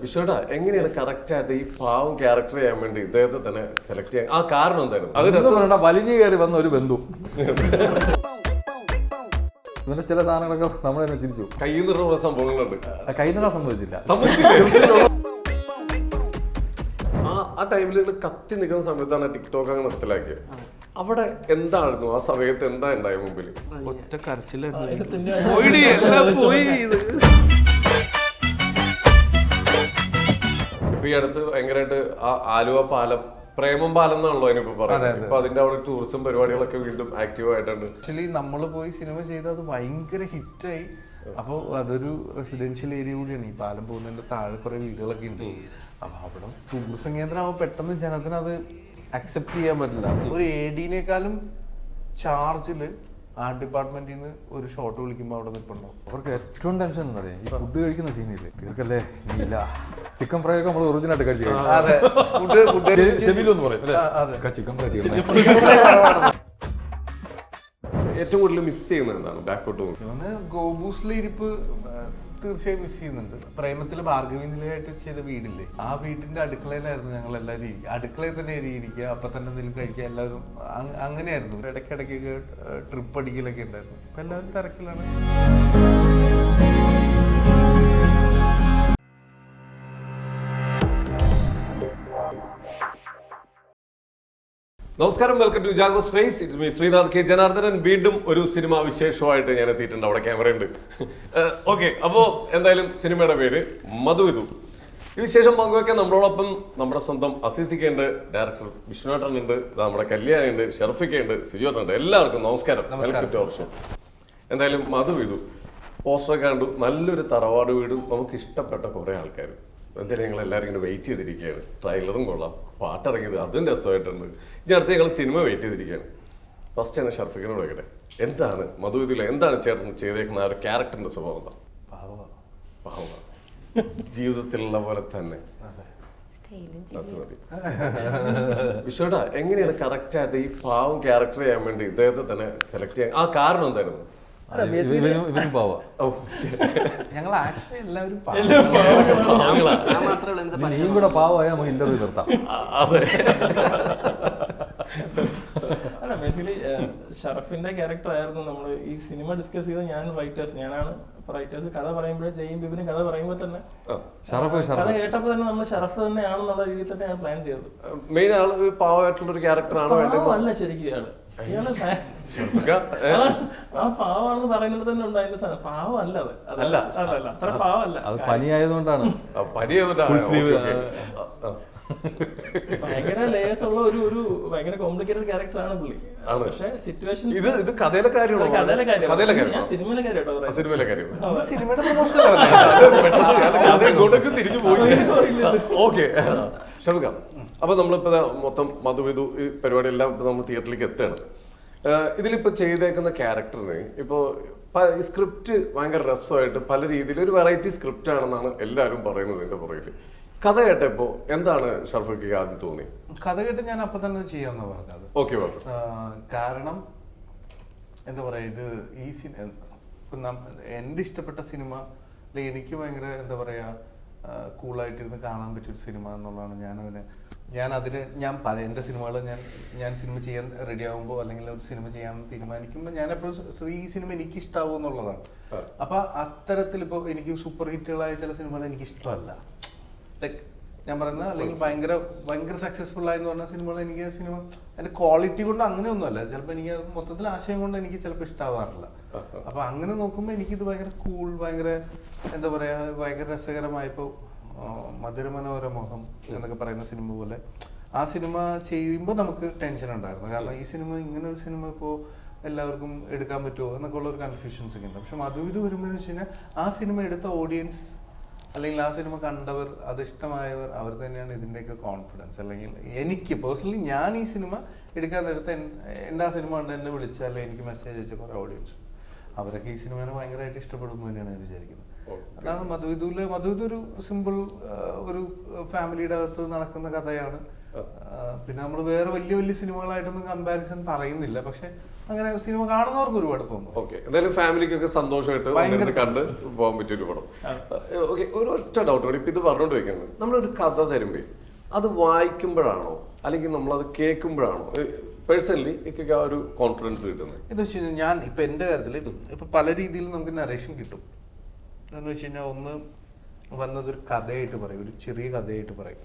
വിശ്വടാ എങ്ങനെയാണ് കറക്റ്റ് ആയിട്ട് ഈ പാവം ക്യാരക്ടർ ചെയ്യാൻ വേണ്ടി ഇദ്ദേഹത്തെ തന്നെ സെലക്ട് ചെയ്യാൻ ആ കാരണം എന്തായിരുന്നു? അത് രസം വലിഞ്ഞു കയറി വന്ന ഒരു ബന്ധു ഇവന്റെ ചില സാധനങ്ങളൊക്കെ നമ്മൾ തന്നെ ചിരിച്ചു. കയ്യിൽ നിന്നുള്ള സംഭവങ്ങളുണ്ട്. കയ്യിൽ നിന്നാ സംഭവിച്ചില്ല. ആ ടൈമിൽ കത്തി നിൽക്കുന്ന സമയത്താണ് ടിക്ടോക്ക് അങ്ങ് നിർത്തലാക്കിയത്. അവിടെ എന്തായിരുന്നു ആ സമയത്ത് എന്താ ഉണ്ടായ മുമ്പിൽ? ഒറ്റ കരച്ചിലായിരുന്നു. ഈ അടുത്ത് ഭയങ്കരമായിട്ട് ആ ആലുവ പാലം പ്രേമം പാലം എന്നാണല്ലോ അതിനിപ്പോ പറയുന്നത്. ഇപ്പൊ അതിന്റെ അവിടെ ടൂറിസം പരിപാടികളൊക്കെ വീണ്ടും ആക്റ്റീവ് ആയിട്ടുണ്ട്. ആക്ച്വലി നമ്മൾ പോയി സിനിമ ചെയ്ത് അത് ഭയങ്കര ഹിറ്റായി. അപ്പോൾ അതൊരു റെസിഡൻഷ്യൽ ഏരിയ കൂടിയാണ്. ഈ പാലം പോകുന്നതിന്റെ താഴെ കുറെ വീടുകളൊക്കെ ഉണ്ട്. അപ്പൊ അവിടെ ടൂറിസം കേന്ദ്രമാകുമ്പോൾ പെട്ടെന്ന് ജനത്തിന് അത് അക്സെപ്റ്റ് ചെയ്യാൻ പറ്റില്ല. ഒരു AD-നേക്കാളും ചാർജില് ആർട്ട് ഡിപ്പാർട്ട്മെന്റിൽ നിന്ന് ഒരു ഷോട്ട് വിളിക്കുമ്പോൾ അവിടെ നിൽപ്പുണ്ടാവും. അവർക്ക് ഏറ്റവും ടെൻഷൻ എന്ന് പറയാം ഈ ഫുഡ് കഴിക്കുന്ന സീനില്ലേ, തീർക്കല്ലേ ഇല്ല ചിക്കൻ ഫ്രൈ ഒക്കെ നമ്മൾ ഒറിജിനൽ ആയിട്ട് കഴിച്ചു. ചിക്കൻ ഫ്രൈ ഏറ്റവും കൂടുതൽ മിസ് ചെയ്യുന്നത് എന്താണ്? ബാക്കോട്ട് ഗോബൂസിലെ ഇരിപ്പ് തീർച്ചയായും മിസ് ചെയ്യുന്നുണ്ട്. പ്രേമത്തില് ഭാർഗവി നിലയായിട്ട് ചെയ്ത വീടില്ലേ, ആ വീടിന്റെ അടുക്കളയിലായിരുന്നു ഞങ്ങൾ എല്ലാവരും ഇരിക്കുക. അടുക്കളയിൽ തന്നെ ഇരിക്കുക, അപ്പൊ തന്നെ എന്തെങ്കിലും കഴിക്കുക. എല്ലാവരും അങ്ങനെയായിരുന്നു. ഇടയ്ക്കിടയ്ക്കൊക്കെ ട്രിപ്പ് അടിക്കലൊക്കെ ഉണ്ടായിരുന്നു. ഇപ്പൊ എല്ലാവരും തിരക്കിലാണ്. നമസ്കാരം, welcome to Jango Space. It me Sreenath K Janardhanan. വീണ്ടും ഒരു സിനിമ വിശേഷമായിട്ട് ഞാൻ എത്തിയിട്ടുണ്ട്. അവിടെ ക്യാമറയുണ്ട്. ഓക്കെ, അപ്പോൾ എന്തായാലും സിനിമയുടെ പേര് മധുവിധു. ഈ വിശേഷം പങ്കുവയ്ക്കാൻ നമ്മളോടൊപ്പം നമ്മുടെ സ്വന്തം അസീസിക്കുണ്ട്, ഡയറക്ടർ വിഷ്ണുവേട്ടനുണ്ട്, നമ്മുടെ കല്യാണിയുണ്ട്, ഷർഫിക്കുണ്ട്, സിജോട്ടുണ്ട്. എല്ലാവർക്കും നമസ്കാരം, വെൽക്കം ടു അവർ ഷോ. എന്തായാലും മധുവിധു പോസ്റ്ററൊക്കെ കണ്ടു. നല്ലൊരു തറവാട് വീടും നമുക്ക് ഇഷ്ടപ്പെട്ട കുറേ ആൾക്കാർ. എന്തായാലും ഞങ്ങൾ എല്ലാവരും ഇങ്ങനെ വെയിറ്റ് ചെയ്തിരിക്കുകയാണ്. ട്രെയിലറും കൊള്ളാം, പാട്ടിറങ്ങിയത് അതും രസമായിട്ടുണ്ട്. ഇനി അടുത്ത് ഞങ്ങൾ സിനിമ വെയിറ്റ് ചെയ്തിരിക്കുകയാണ്. ഫസ്റ്റ് തന്നെ ഷർഫിക്കിനോട് വയ്ക്കട്ടെ, എന്താണ് മധുവിധുല, എന്താണ് ചേട്ടൻ ചെയ്തേക്കുന്ന ആ ഒരു ക്യാരക്ടറിന്റെ സ്വഭാവം? എന്താ? പാവ, ജീവിതത്തിലുള്ള പോലെ തന്നെ. വിശ്വടാ എങ്ങനെയാണ് കറക്റ്റ് ആയിട്ട് ഈ പാവം ക്യാരക്ടർ ചെയ്യാൻ വേണ്ടി ഇദ്ദേഹത്തെ തന്നെ സെലക്ട് ചെയ്യാൻ ആ കാരണം എന്തായിരുന്നു? ഞങ്ങൾ ആക്ച്വലി എല്ലാവരും നീയും കൂടെ പാവമായ നമുക്ക് ഇന്റർവ്യൂ നിർത്താം. അതെ, അല്ല ബേസിക്കലി ഷറഫിന്റെ ക്യാരക്ടർ ആയിരുന്നു നമ്മൾ ഈ സിനിമ ഡിസ്കസ് ചെയ്ത്. ഞാനാണ് റൈറ്റേഴ്സ്. കഥ പറയുമ്പോഴേ ചെയ്യും ബിബിന് കഥ പറയുമ്പോൾ തന്നെ കഥ കേട്ടപ്പോൾ തന്നെ നമ്മൾ ഷറഫ് തന്നെയാണെന്നുള്ള രീതിയിൽ തന്നെയാണ് പ്ലാൻ ചെയ്തത്. മെയിൻ ആള് പാവമായിട്ടുള്ള ഒരു ക്യാരക്ടറാണ്. അല്ല ശരിക്കും ഇയാള് ആ പാവാണെന്ന് പറയുന്നത് തന്നെ ഉണ്ട് അതിന്റെ സാധനം. പാവമല്ല അത്, അല്ല അത്ര പാവമല്ല. അത് പനിയായതുകൊണ്ടാണ്. ഭയങ്കര ലേയേഴ്സ് ഉള്ള ഒരു ഭയങ്കര കോംപ്ലിക്കേറ്റഡ് ക്യാരക്ടറാണ് പുള്ളി. പക്ഷേ സിറ്റുവേഷൻ ഇത് കഥയിലെ കാര്യമാണോ? ഞാൻ സിനിമയിലെ കാര്യമായിട്ടോ. സിനിമയിലെ കാര്യം സിനിമയുടെ തിരിഞ്ഞു പോയി. ഓക്കെ, ക്ഷമിക്കാം. അപ്പൊ നമ്മളിപ്പോ മൊത്തം മധുവിധു ഈ പരിപാടി എല്ലാം നമ്മൾ തിയേറ്ററിലേക്ക് എത്തുകയാണ്. ഇതിലിപ്പോ ചെയ്തേക്കുന്ന ക്യാരക്ടറിന് ഇപ്പോ സ്ക്രിപ്റ്റ് ഭയങ്കര രസമായിട്ട് പല രീതിയിൽ ഒരു വെറൈറ്റി സ്ക്രിപ്റ്റ് ആണെന്നാണ് എല്ലാവരും പറയുന്നത്. ഇതിന്റെ പുറകിൽ കഥ കേട്ടപ്പോ എന്താണ് ഷർഫിക്ക് ആദ്യം തോന്നി? കഥ കേട്ട് ഞാൻ അപ്പൊ തന്നെ ചെയ്യാന്ന് പറഞ്ഞത്. ഓക്കെ, കാരണം എന്താ പറയാ, ഇത് ഈ എന്റെ ഇഷ്ടപ്പെട്ട സിനിമ, എനിക്ക് ഭയങ്കര എന്താ പറയാ കൂളായിട്ടിരുന്ന് കാണാൻ പറ്റിയൊരു സിനിമ എന്നുള്ളതാണ്. എൻ്റെ സിനിമകൾ ഞാൻ സിനിമ ചെയ്യാൻ റെഡി ആകുമ്പോൾ അല്ലെങ്കിൽ ഒരു സിനിമ ചെയ്യാൻ തീരുമാനിക്കുമ്പോൾ ഞാൻ എപ്പോഴും ഈ സിനിമ എനിക്ക് ഇഷ്ടാവും എന്നുള്ളതാണ്. അപ്പൊ അത്തരത്തിൽ ഇപ്പോൾ എനിക്ക് സൂപ്പർ ഹിറ്റുകളായ ചില സിനിമകൾ എനിക്ക് ഇഷ്ടമല്ല. ലൈക്ക് ഞാൻ പറയുന്നത്, അല്ലെങ്കിൽ ഭയങ്കര സക്സസ്ഫുൾ ആയെന്ന് പറഞ്ഞ സിനിമകൾ എനിക്ക് സിനിമ അതിന്റെ ക്വാളിറ്റി കൊണ്ട് അങ്ങനെയൊന്നുമല്ല, ചിലപ്പോൾ എനിക്ക് മൊത്തത്തിൽ ആശയം കൊണ്ട് എനിക്ക് ചിലപ്പോൾ ഇഷ്ടാവാറില്ല. അപ്പൊ അങ്ങനെ നോക്കുമ്പോൾ എനിക്കിത് ഭയങ്കര കൂൾ, ഭയങ്കര എന്താ പറയാ ഭയങ്കര രസകരമായപ്പോ മധുരമനോരമോഹം എന്നൊക്കെ പറയുന്ന സിനിമ പോലെ ആ സിനിമ ചെയ്യുമ്പോൾ നമുക്ക് ടെൻഷൻ ഉണ്ടായിരുന്നു. കാരണം ഈ സിനിമ ഇങ്ങനെ ഒരു സിനിമ ഇപ്പോൾ എല്ലാവർക്കും എടുക്കാൻ പറ്റുമോ എന്നൊക്കെ ഉള്ള ഒരു കൺഫ്യൂഷൻസ് ഒക്കെ ഉണ്ട്. പക്ഷെ മധുവിധു വരുമ്പോൾ വെച്ച് കഴിഞ്ഞാൽ ആ സിനിമ എടുത്ത ഓഡിയൻസ് അല്ലെങ്കിൽ ആ സിനിമ കണ്ടവർ, അത് ഇഷ്ടമായവർ, അവർ തന്നെയാണ് ഇതിൻ്റെയൊക്കെ കോൺഫിഡൻസ്. അല്ലെങ്കിൽ എനിക്ക് പേഴ്സണലി ഞാൻ ഈ സിനിമ എടുക്കാൻ നേരത്തെ എൻ്റെ ആ സിനിമ കണ്ട് എന്നെ വിളിച്ച അല്ലെങ്കിൽ എനിക്ക് മെസ്സേജ് അയച്ച കുറേ ഓഡിയൻസ്, അവരൊക്കെ ഈ സിനിമയെ ഭയങ്കരമായിട്ട് ഇഷ്ടപ്പെടുന്നു തന്നെയാണ് ഞാൻ വിചാരിക്കുന്നത്. അതാണ് മധുവിധു ഒരു സിമ്പിൾ ഒരു ഫാമിലിയുടെ അകത്ത് നടക്കുന്ന കഥയാണ്. പിന്നെ നമ്മൾ വേറെ വലിയ വലിയ സിനിമകളായിട്ടൊന്നും കമ്പാരിസൺ പറയുന്നില്ല, പക്ഷെ അങ്ങനെ സിനിമ കാണുന്നവർക്ക് ഒരുപാട് തോന്നും. ഓക്കെ, എന്തായാലും ഫാമിലിക്കൊക്കെ സന്തോഷമായിട്ട് കണ്ട് പോകാൻ പറ്റിയ ഒരു പടം. ഓക്കെ, ഒരു ഒറ്റ ഡൗട്ട് കൂടി ഇപ്പൊ ഇത് പറഞ്ഞോണ്ട് വെക്കുന്നത്, നമ്മളൊരു കഥ തരുമ്പോ അത് വായിക്കുമ്പോഴാണോ അല്ലെങ്കിൽ നമ്മളത് കേൾക്കുമ്പോഴാണോ പേഴ്സണലി എനിക്ക് ആ ഒരു കോൺഫിഡൻസ് കിട്ടുന്നത്? എന്ന് വെച്ച് കഴിഞ്ഞാൽ ഞാൻ ഇപ്പൊ എന്റെ കാര്യത്തിൽ ഇപ്പൊ പല രീതിയിൽ നമുക്ക് നറേഷൻ കിട്ടും. എന്ന് വെച്ച് കഴിഞ്ഞാൽ ഒന്ന് വന്നതൊരു കഥയായിട്ട് പറയും, ഒരു ചെറിയ കഥയായിട്ട് പറയും,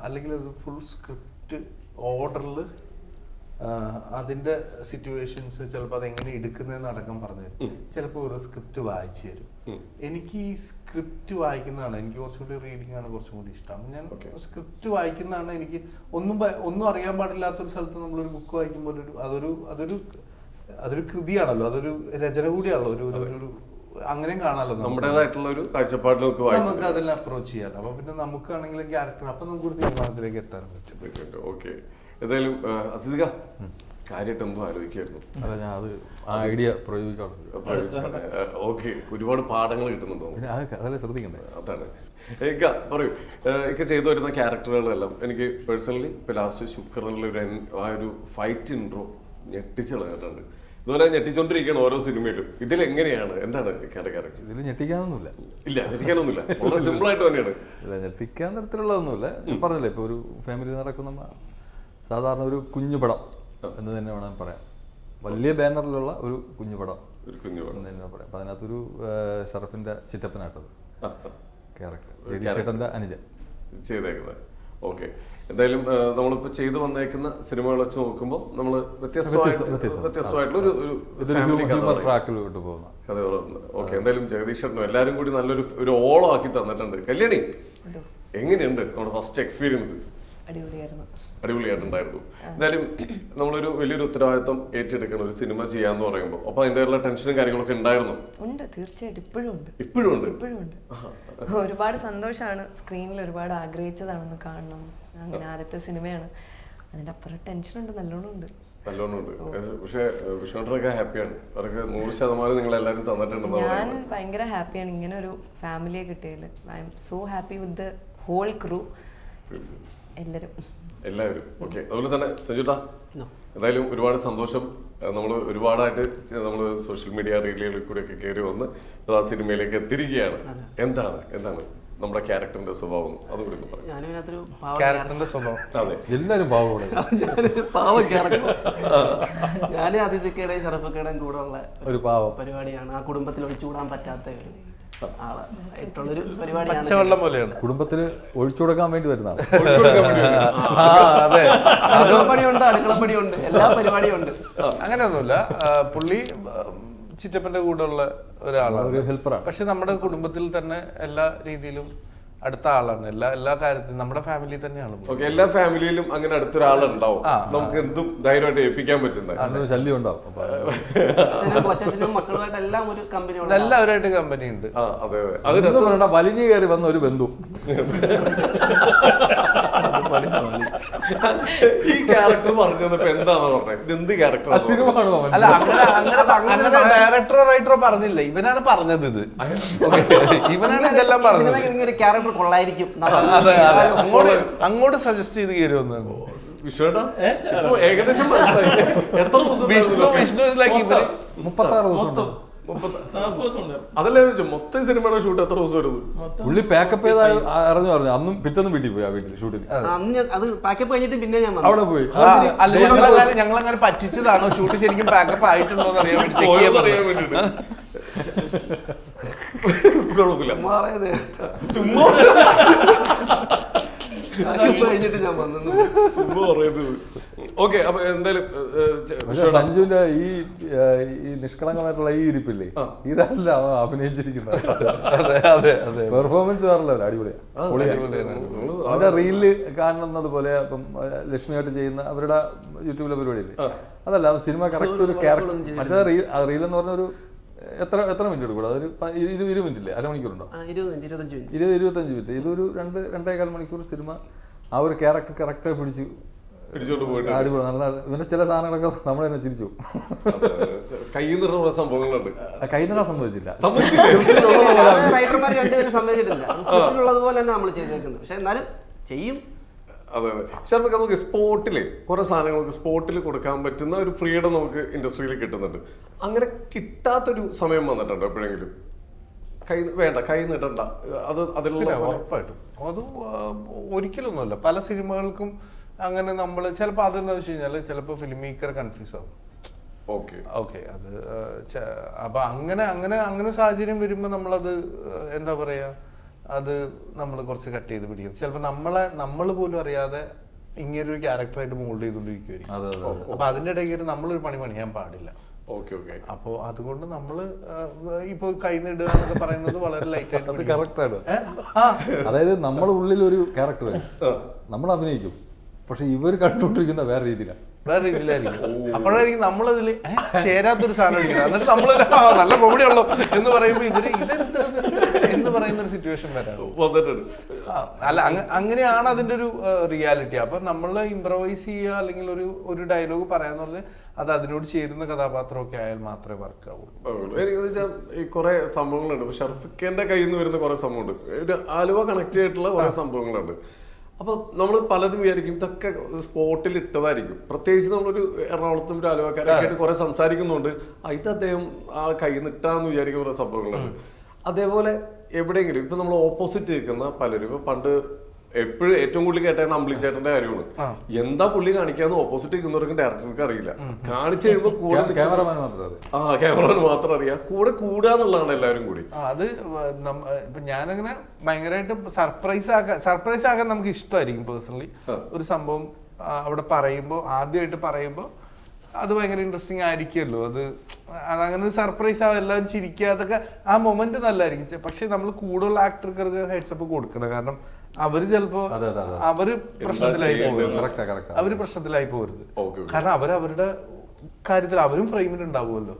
അല്ലെങ്കിൽ അത് ഫുൾ സ്ക്രിപ്റ്റ് ഓർഡറിൽ അതിന്റെ സിറ്റുവേഷൻസ് ചിലപ്പോൾ അതെങ്ങനെ എടുക്കുന്നതെന്ന് അടക്കം പറഞ്ഞു തരും. ചിലപ്പോൾ ഒരു സ്ക്രിപ്റ്റ് വായിച്ചു തരും. എനിക്ക് ഈ സ്ക്രിപ്റ്റ് വായിക്കുന്നതാണ് എനിക്ക് കുറച്ചുകൂടി റീഡിംഗ് ആണ് കുറച്ചും കൂടി ഇഷ്ടം. ഞാൻ സ്ക്രിപ്റ്റ് വായിക്കുന്നതാണ് എനിക്ക് ഒന്നും അറിയാൻ പാടില്ലാത്തൊരു സ്ഥലത്ത് നമ്മളൊരു ബുക്ക് വായിക്കുമ്പോൾ അതൊരു കൃതിയാണല്ലോ, അതൊരു രചന കൂടിയാണല്ലോ, ഒരു അങ്ങനെയും കാണാമല്ലോ, നമ്മുടേതായിട്ടുള്ള ഒരു കാഴ്ചപ്പാടിൽ നമുക്ക് അതെല്ലാം അപ്രോച്ച് ചെയ്യാം. അപ്പൊ പിന്നെ നമുക്കാണെങ്കിലും ക്യാരക്ടർ അപ്പൊ നമുക്ക് ഒരു തീരുമാനത്തിലേക്ക് എത്താൻ പറ്റും. ഓക്കെ, ഏതായാലും അസിദ്ക കാര്യമായിട്ട് എന്തോ ആലോചിക്കായിരുന്നു. അതെ, ഞാൻ അത് ആ ഐഡിയ പ്രയോഗിക്കാറുണ്ട്. ഓക്കെ, ഒരുപാട് പാഠങ്ങൾ കിട്ടുന്നുണ്ടോ? അതല്ലേ ശ്രദ്ധിക്കണ്ടേ. അതാണ് പറയൂ. ഒക്കെ ചെയ്തു വരുന്ന ക്യാരക്ടറുകളെല്ലാം എനിക്ക് പേഴ്സണലി ഇപ്പൊ ലാസ്റ്റ് ശുക്രനിലെ ആ ഒരു ഫൈറ്റ് ഇൻട്രോ ഞെട്ടിച്ചു കളഞ്ഞിട്ടുണ്ട്. ഇതുപോലെ ഞെട്ടിച്ചോണ്ടിരിക്കുകയാണ് ഓരോ സിനിമയിലും. ഇതിൽ എങ്ങനെയാണ്, എന്താണ് ക്യാരക്ടർ? ഇതിൽ ഞെട്ടിക്കാനൊന്നുമില്ല. ഇല്ല, ഞെട്ടിക്കാനൊന്നുമില്ല, വളരെ സിമ്പിൾ ആയിട്ട് തന്നെയാണ്. ഇല്ല, ഞെട്ടിക്കാൻ തരത്തിലുള്ളതൊന്നുമില്ല. ഞാൻ പറഞ്ഞില്ലേ, ഇപ്പൊ ഒരു ഫാമിലി നടക്കുന്ന സാധാരണ ഒരു കുഞ്ഞുപടം എന്ന് തന്നെ വേണം പറയാം. വലിയ ബാനറിലുള്ള ഒരു കുഞ്ഞുപടം എന്ന് തന്നെ പറയാം. അപ്പൊ അതിനകത്തൊരു ഷറഫിന്റെ ചിറ്റപ്പനായിട്ടത് ക്യാരക്ടർ അനുജൻ ചെയ്തേക്കുന്നത്. ഓക്കെ, എന്തായാലും നമ്മളിപ്പോ ചെയ്തു വന്നേക്കുന്ന സിനിമകൾ വെച്ച് നോക്കുമ്പോൾ നമ്മൾ വ്യത്യസ്തമായിട്ടുള്ള ഒരു ട്രാക്കിലോട്ട് പോകുന്ന കഥകളുണ്ട്. ഓക്കെ, എന്തായാലും ജഗദീഷ് എല്ലാരും കൂടി നല്ലൊരു ഓളം ആക്കി തന്നിട്ടുണ്ട്. കല്യാണി, എങ്ങനെയുണ്ട് നമ്മുടെ ഫസ്റ്റ് എക്സ്പീരിയൻസ്? അടിപൊളിയായിട്ടുണ്ടായിരുന്നു. എന്തായാലും നമ്മളൊരു വലിയൊരു ഉത്തരവാദിത്വം ഏറ്റെടുക്കണം ഒരു സിനിമ ചെയ്യാന്ന് പറയുമ്പോൾ. അപ്പൊ അതിന്റെ ടെൻഷനും കാര്യങ്ങളൊക്കെ ഉണ്ടായിരുന്നു? ഉണ്ട്, തീർച്ചയായിട്ടും ഇപ്പോഴും ഉണ്ട്. ഒരുപാട് സന്തോഷമാണ്. സ്ക്രീനിൽ ഒരുപാട് ആഗ്രഹിച്ചതാണെന്ന് കാണണം. അങ്ങനെ ആദ്യത്തെ സിനിമയാണ്. അതിന്റെ അപ്പുറം ടെൻഷൻ ഉണ്ട്, നല്ലോണം ഉണ്ട്. പക്ഷെ വിഷ്ണുട്ടൊക്കെ ഹാപ്പിയാണ്. അവർക്ക് 100% നിങ്ങൾ എല്ലാവരും തന്നിട്ടുണ്ട്. ഞാൻ ഭയങ്കര ഹാപ്പിയാണ് ഇങ്ങനെ ഒരു ഫാമിലിയെ കിട്ടിയതിൽ. I'm so happy with the whole crew, എല്ലാവരും. ഓക്കെ, അതുപോലെ തന്നെ സഞ്ജുട്ടാ, എന്തായാലും ഒരുപാട് സന്തോഷം. നമ്മൾ ഒരുപാടായിട്ട് നമ്മൾ സോഷ്യൽ മീഡിയ റീലുകളിൽ കൂടെ ഒക്കെ കയറി വന്ന് ആ സിനിമയിലേക്ക് എത്തിരിക്കുകയാണ്. എന്താണ് നമ്മുടെ ക്യാരക്ടറിന്റെ സ്വഭാവം അതുകൂടി ഒന്ന് പറയാം. ക്യാരക്ടറിന്റെ സ്വഭാവം അതെ, എല്ലാവരും പാവം. പാവ ക്യാരക്ടർ. ഞാൻ അസീസിക്കയുടെയും ഷറഫക്കയുടെയും കൂടെ ഉള്ള ഒരു പരിപാടിയാണ്. ആ കുടുംബത്തിൽ ഒഴിച്ചുകൂടാൻ പറ്റാത്ത ആളായിട്ടുള്ളൊരു പരിപാടിയാണ്. പോലെയാണ് കുടുംബത്തിന് ഒഴിച്ചു കൊടുക്കാൻ വേണ്ടി വരുന്നതാണ്. അടുക്കളപ്പണിയുണ്ട്, അടുക്കളപ്പണിയുണ്ട്, എല്ലാ പരിപാടിയും ഉണ്ട്. അങ്ങനെയൊന്നുമില്ല. പുള്ളി ചിറ്റപ്പന്റെ കൂടെ ഉള്ള ഒരാളാണ്, ഒരു ഹെൽപ്പറാണ്. പക്ഷെ നമ്മുടെ കുടുംബത്തിൽ തന്നെ എല്ലാ രീതിയിലും അടുത്ത ആളാണ്. എല്ലാ കാര്യത്തിലും നമ്മുടെ ഫാമിലി തന്നെയാണ്. എല്ലാ ഫാമിലിയിലും അങ്ങനെ അടുത്തൊരാളുണ്ടാവും, നമുക്ക് എന്തും ധൈര്യമായിട്ട് ഏൽപ്പിക്കാൻ പറ്റുന്ന ശല്യം ഉണ്ടാവും. കൊച്ചനും മക്കളുമായിട്ട് എല്ലാം ഒരു കമ്പനി ഉണ്ട്, എല്ലാവരുമായിട്ട് കമ്പനി ഉണ്ട്. അത് വലിഞ്ഞു കയറി വന്ന ഒരു ബന്ധു. ഈ ക്യാരക്ടർ പറഞ്ഞപ്പോ എന്താണെന്ന് പറഞ്ഞത്? എന്ത് ക്യാരക്ടർ? അല്ല, അങ്ങനെ ഡയറക്ടറോ റൈറ്ററോ പറഞ്ഞില്ല, ഇവനാണ് പറഞ്ഞത്. ഇത് ഇവനാണ് ഇതെല്ലാം പറഞ്ഞത്. ഒരു ക്യാരക്ടർ കൊള്ളായിരിക്കും, അങ്ങോട്ട് സജസ്റ്റ് ചെയ്ത് കയറി വന്നു. ഏകദേശം വിഷ്ണു 36 ദിവസം. അതല്ലേ മൊത്തം സിനിമയുടെ ഷൂട്ട് എത്ര ദിവസം വരുന്നു? പുള്ളി പാക്കപ്പ് ചെയ്താൽ അറിഞ്ഞു അന്നും പിറ്റേന്ന് വീട്ടിൽ പോയി. ആ വീട്ടിൽ ഷൂട്ടിന് അത് പാക്കപ്പ് കഴിഞ്ഞിട്ട് പിന്നെ ഞാൻ അവിടെ പോയി. ഞങ്ങളങ്ങനെ പറ്റിച്ചതാണോ? ഷൂട്ട് ശരിക്കും പാക്കപ്പ് ആയിട്ടുണ്ടോ എന്ന് അറിയാൻ വേണ്ടി വേണ്ടിട്ട് കുഴപ്പമില്ല, ചുമ്മാ കഴിഞ്ഞിട്ട് ഞാൻ വന്നു. ഓക്കെ, അപ്പൊ എന്തായാലും സഞ്ജുവിന്റെ ഈ നിഷ്കളങ്കമായിട്ടുള്ള ഈ ഇരിപ്പില്ലേ, ഇതല്ല അവൻ അഭിനയിച്ചിരിക്കുന്നത്. പെർഫോമൻസ് വേറല്ലോ, അടിപൊളിയാണ്. അവരുടെ റീലില് കാണുന്നത് പോലെ ഇപ്പം ലക്ഷ്മിയായിട്ട് ചെയ്യുന്ന അവരുടെ യൂട്യൂബിലെ പരിപാടിയില്ലേ, അതല്ല സിനിമ കറക്റ്റ് ഒരു ക്യാരക്ടർ. മറ്റേ റീൽ എന്ന് പറഞ്ഞ ഒരു എത്ര മിനിറ്റ് എടുക്കും? അതൊരു 20 മിനിറ്റ് ഇല്ലേ, അരമണിക്കൂറുണ്ടോ? 20-25 മിനിറ്റ്. ഇതൊരു 2-2.25 മണിക്കൂർ സിനിമ ആ ഒരു ക്യാരക്ടർ കറക്റ്റായി പിടിച്ചോണ്ട് പോയിട്ട് അടിപൊളി. നല്ല ഇവന്റെ ചില സാധനങ്ങളൊക്കെ നമ്മൾ തന്നെ ചിരിച്ചു. കൈ നിറ സംഭവങ്ങളുണ്ട്. കൈ നിറാൻ സമ്മതിച്ചില്ല, റൈറ്റർമാർ രണ്ടുപേരും സമ്മതിച്ചിട്ടില്ല. സ്ക്രിപ്റ്റിലുള്ളതുപോലെ തന്നെ നമ്മൾ ചെയ്തേക്കുന്നത്. പക്ഷെ എന്നാലും ചെയ്യും. അതെ അതെ. ഷർഫിക്ക് നമുക്ക് സ്പോട്ടില് കുറെ സാധനങ്ങൾക്ക് സ്പോട്ടിൽ കൊടുക്കാൻ പറ്റുന്ന ഒരു ഫ്രീഡം നമുക്ക് ഇൻഡസ്ട്രിയിൽ കിട്ടുന്നുണ്ട്. അങ്ങനെ കിട്ടാത്തൊരു സമയം വന്നിട്ടുണ്ടോ എപ്പോഴെങ്കിലും? കൈ നീട്ടണ്ട അത് അതിലുള്ള ഉറപ്പായിട്ടും അത് ഒരിക്കലൊന്നുമല്ല. പല സിനിമകൾക്കും അങ്ങനെ നമ്മൾ ചിലപ്പോൾ അതെന്താ വെച്ച് കഴിഞ്ഞാൽ ചിലപ്പോൾ ഫിലിം മേക്കർ കൺഫ്യൂസ് ആവും. ഓക്കെ അത് അപ്പൊ അങ്ങനെ സാഹചര്യം വരുമ്പോൾ നമ്മളത് എന്താ പറയാ, അത് നമ്മൾ കുറച്ച് കട്ട് ചെയ്ത് പിടിക്കും. ചിലപ്പോൾ നമ്മൾ പോലും അറിയാതെ ഇങ്ങനൊരു ക്യാരക്ടറായിട്ട് മോൾഡ് ചെയ്തുകൊണ്ടിരിക്കുമായിരിക്കും. അപ്പൊ അതിന്റെ ഇടയ്ക്ക് നമ്മളൊരു പണിയാൻ പാടില്ല. അപ്പോ അതുകൊണ്ട് നമ്മള് ഇപ്പൊ കൈ നേടുക എന്നൊക്കെ പറയുന്നത് വളരെ ലൈറ്റ് ആയിട്ട് കറക്റ്റാണ്. അതായത് നമ്മുടെ ഉള്ളിൽ ഒരു ക്യാരക്ടർ നമ്മൾ അഭിനയിക്കും, പക്ഷെ ഇവർ കണ്ടുകൊണ്ടിരിക്കുന്ന വേറെ രീതിയിലായിരിക്കും. അപ്പോഴായിരിക്കും നമ്മളതിൽ ചേരാത്തൊരു സാധനം അടിക്കുന്നത്. എന്നിട്ട് നമ്മൾ നല്ല കോമഡി ഉള്ളൂ എന്ന് പറയുമ്പോൾ ഇവര് എന്ന് പറയുന്ന ഒരു സിറ്റുവേഷൻ വരാം. അല്ല, അങ്ങനെയാണ് അതിന്റെ ഒരു റിയാലിറ്റി. അപ്പൊ നമ്മൾ ഇംപ്രവൈസ് ചെയ്യുക അല്ലെങ്കിൽ ഒരു ഡയലോഗ് പറയാന്ന് പറഞ്ഞാൽ അത് അതിനോട് ചേരുന്ന കഥാപാത്രമൊക്കെ ആയാൽ മാത്രമേ വർക്ക് ആവുള്ളൂ. എനിക്ക് ഈ കുറെ സംഭവങ്ങളുണ്ട്. ഷർഫിക്കന്റെ കയ്യിൽ നിന്ന് വരുന്ന കുറെ സംഭവമുണ്ട്. ഒരു ആലുവ കണക്ട് ചെയ്തിട്ടുള്ള കുറെ സംഭവങ്ങളുണ്ട്. അപ്പൊ നമ്മൾ പലതും വിചാരിക്കും ഇതൊക്കെ സ്പോട്ടിൽ ഇട്ടതായിരിക്കും. പ്രത്യേകിച്ച് നമ്മളൊരു എറണാകുളത്തും ഒരു ആലുവക്കാരൊക്കെ ആയിട്ട് കുറെ സംസാരിക്കുന്നുണ്ട്, ഇത് അദ്ദേഹം ആ കയ്യിൽ നിന്ന് ഇട്ടാന്ന് വിചാരിക്കുന്ന കുറെ സംഭവങ്ങളുണ്ട്. അതേപോലെ എവിടെയെങ്കിലും ഇപ്പൊ നമ്മൾ ഓപ്പോസിറ്റ് നിൽക്കുന്ന പലരും ഇപ്പൊ പണ്ട് എപ്പോഴും ഏറ്റവും കൂടുതൽ കേട്ടായിരുന്നു അമ്പിളിച്ചേട്ടന്റെ കാര്യമാണ്. എന്താ പുള്ളി കാണിക്കാന്ന് ഓപ്പോസിറ്റ് നിൽക്കുന്നവർക്കും ഡയറക്ടർക്ക് അറിയില്ല. കാണിച്ചു കഴിയുമ്പോ ക്യാമറമാൻ മാത്രം അറിയാം. കൂടെ കൂടാന്നുള്ളതാണ് എല്ലാവരും കൂടി. അത് ഇപ്പൊ ഞാനങ്ങനെ ഭയങ്കരമായിട്ട് സർപ്രൈസ് ആകാൻ നമുക്ക് ഇഷ്ടമായിരിക്കും പേഴ്സണലി. ഒരു സംഭവം അവിടെ പറയുമ്പോ ആദ്യമായിട്ട് പറയുമ്പോ അത് ഭയങ്കര ഇൻട്രസ്റ്റിംഗ് ആയിരിക്കുമല്ലോ. അതങ്ങനെ ഒരു സർപ്രൈസ് ആവും, എല്ലാവരും ചിരിക്കുക, അതൊക്കെ ആ മൊമെന്റ് നല്ലതായിരിക്കും. പക്ഷെ നമ്മൾ കൂടുതൽ ആക്ടർക്ക് ഹെഡ്സപ്പ് കൊടുക്കണം. കാരണം അവര് ചിലപ്പോ പ്രശ്നത്തിലായി പോകരുത്. കാരണം അവരുടെ കാര്യത്തിൽ അവരും ഫ്രെയിമിൽ ഉണ്ടാവുമല്ലോ.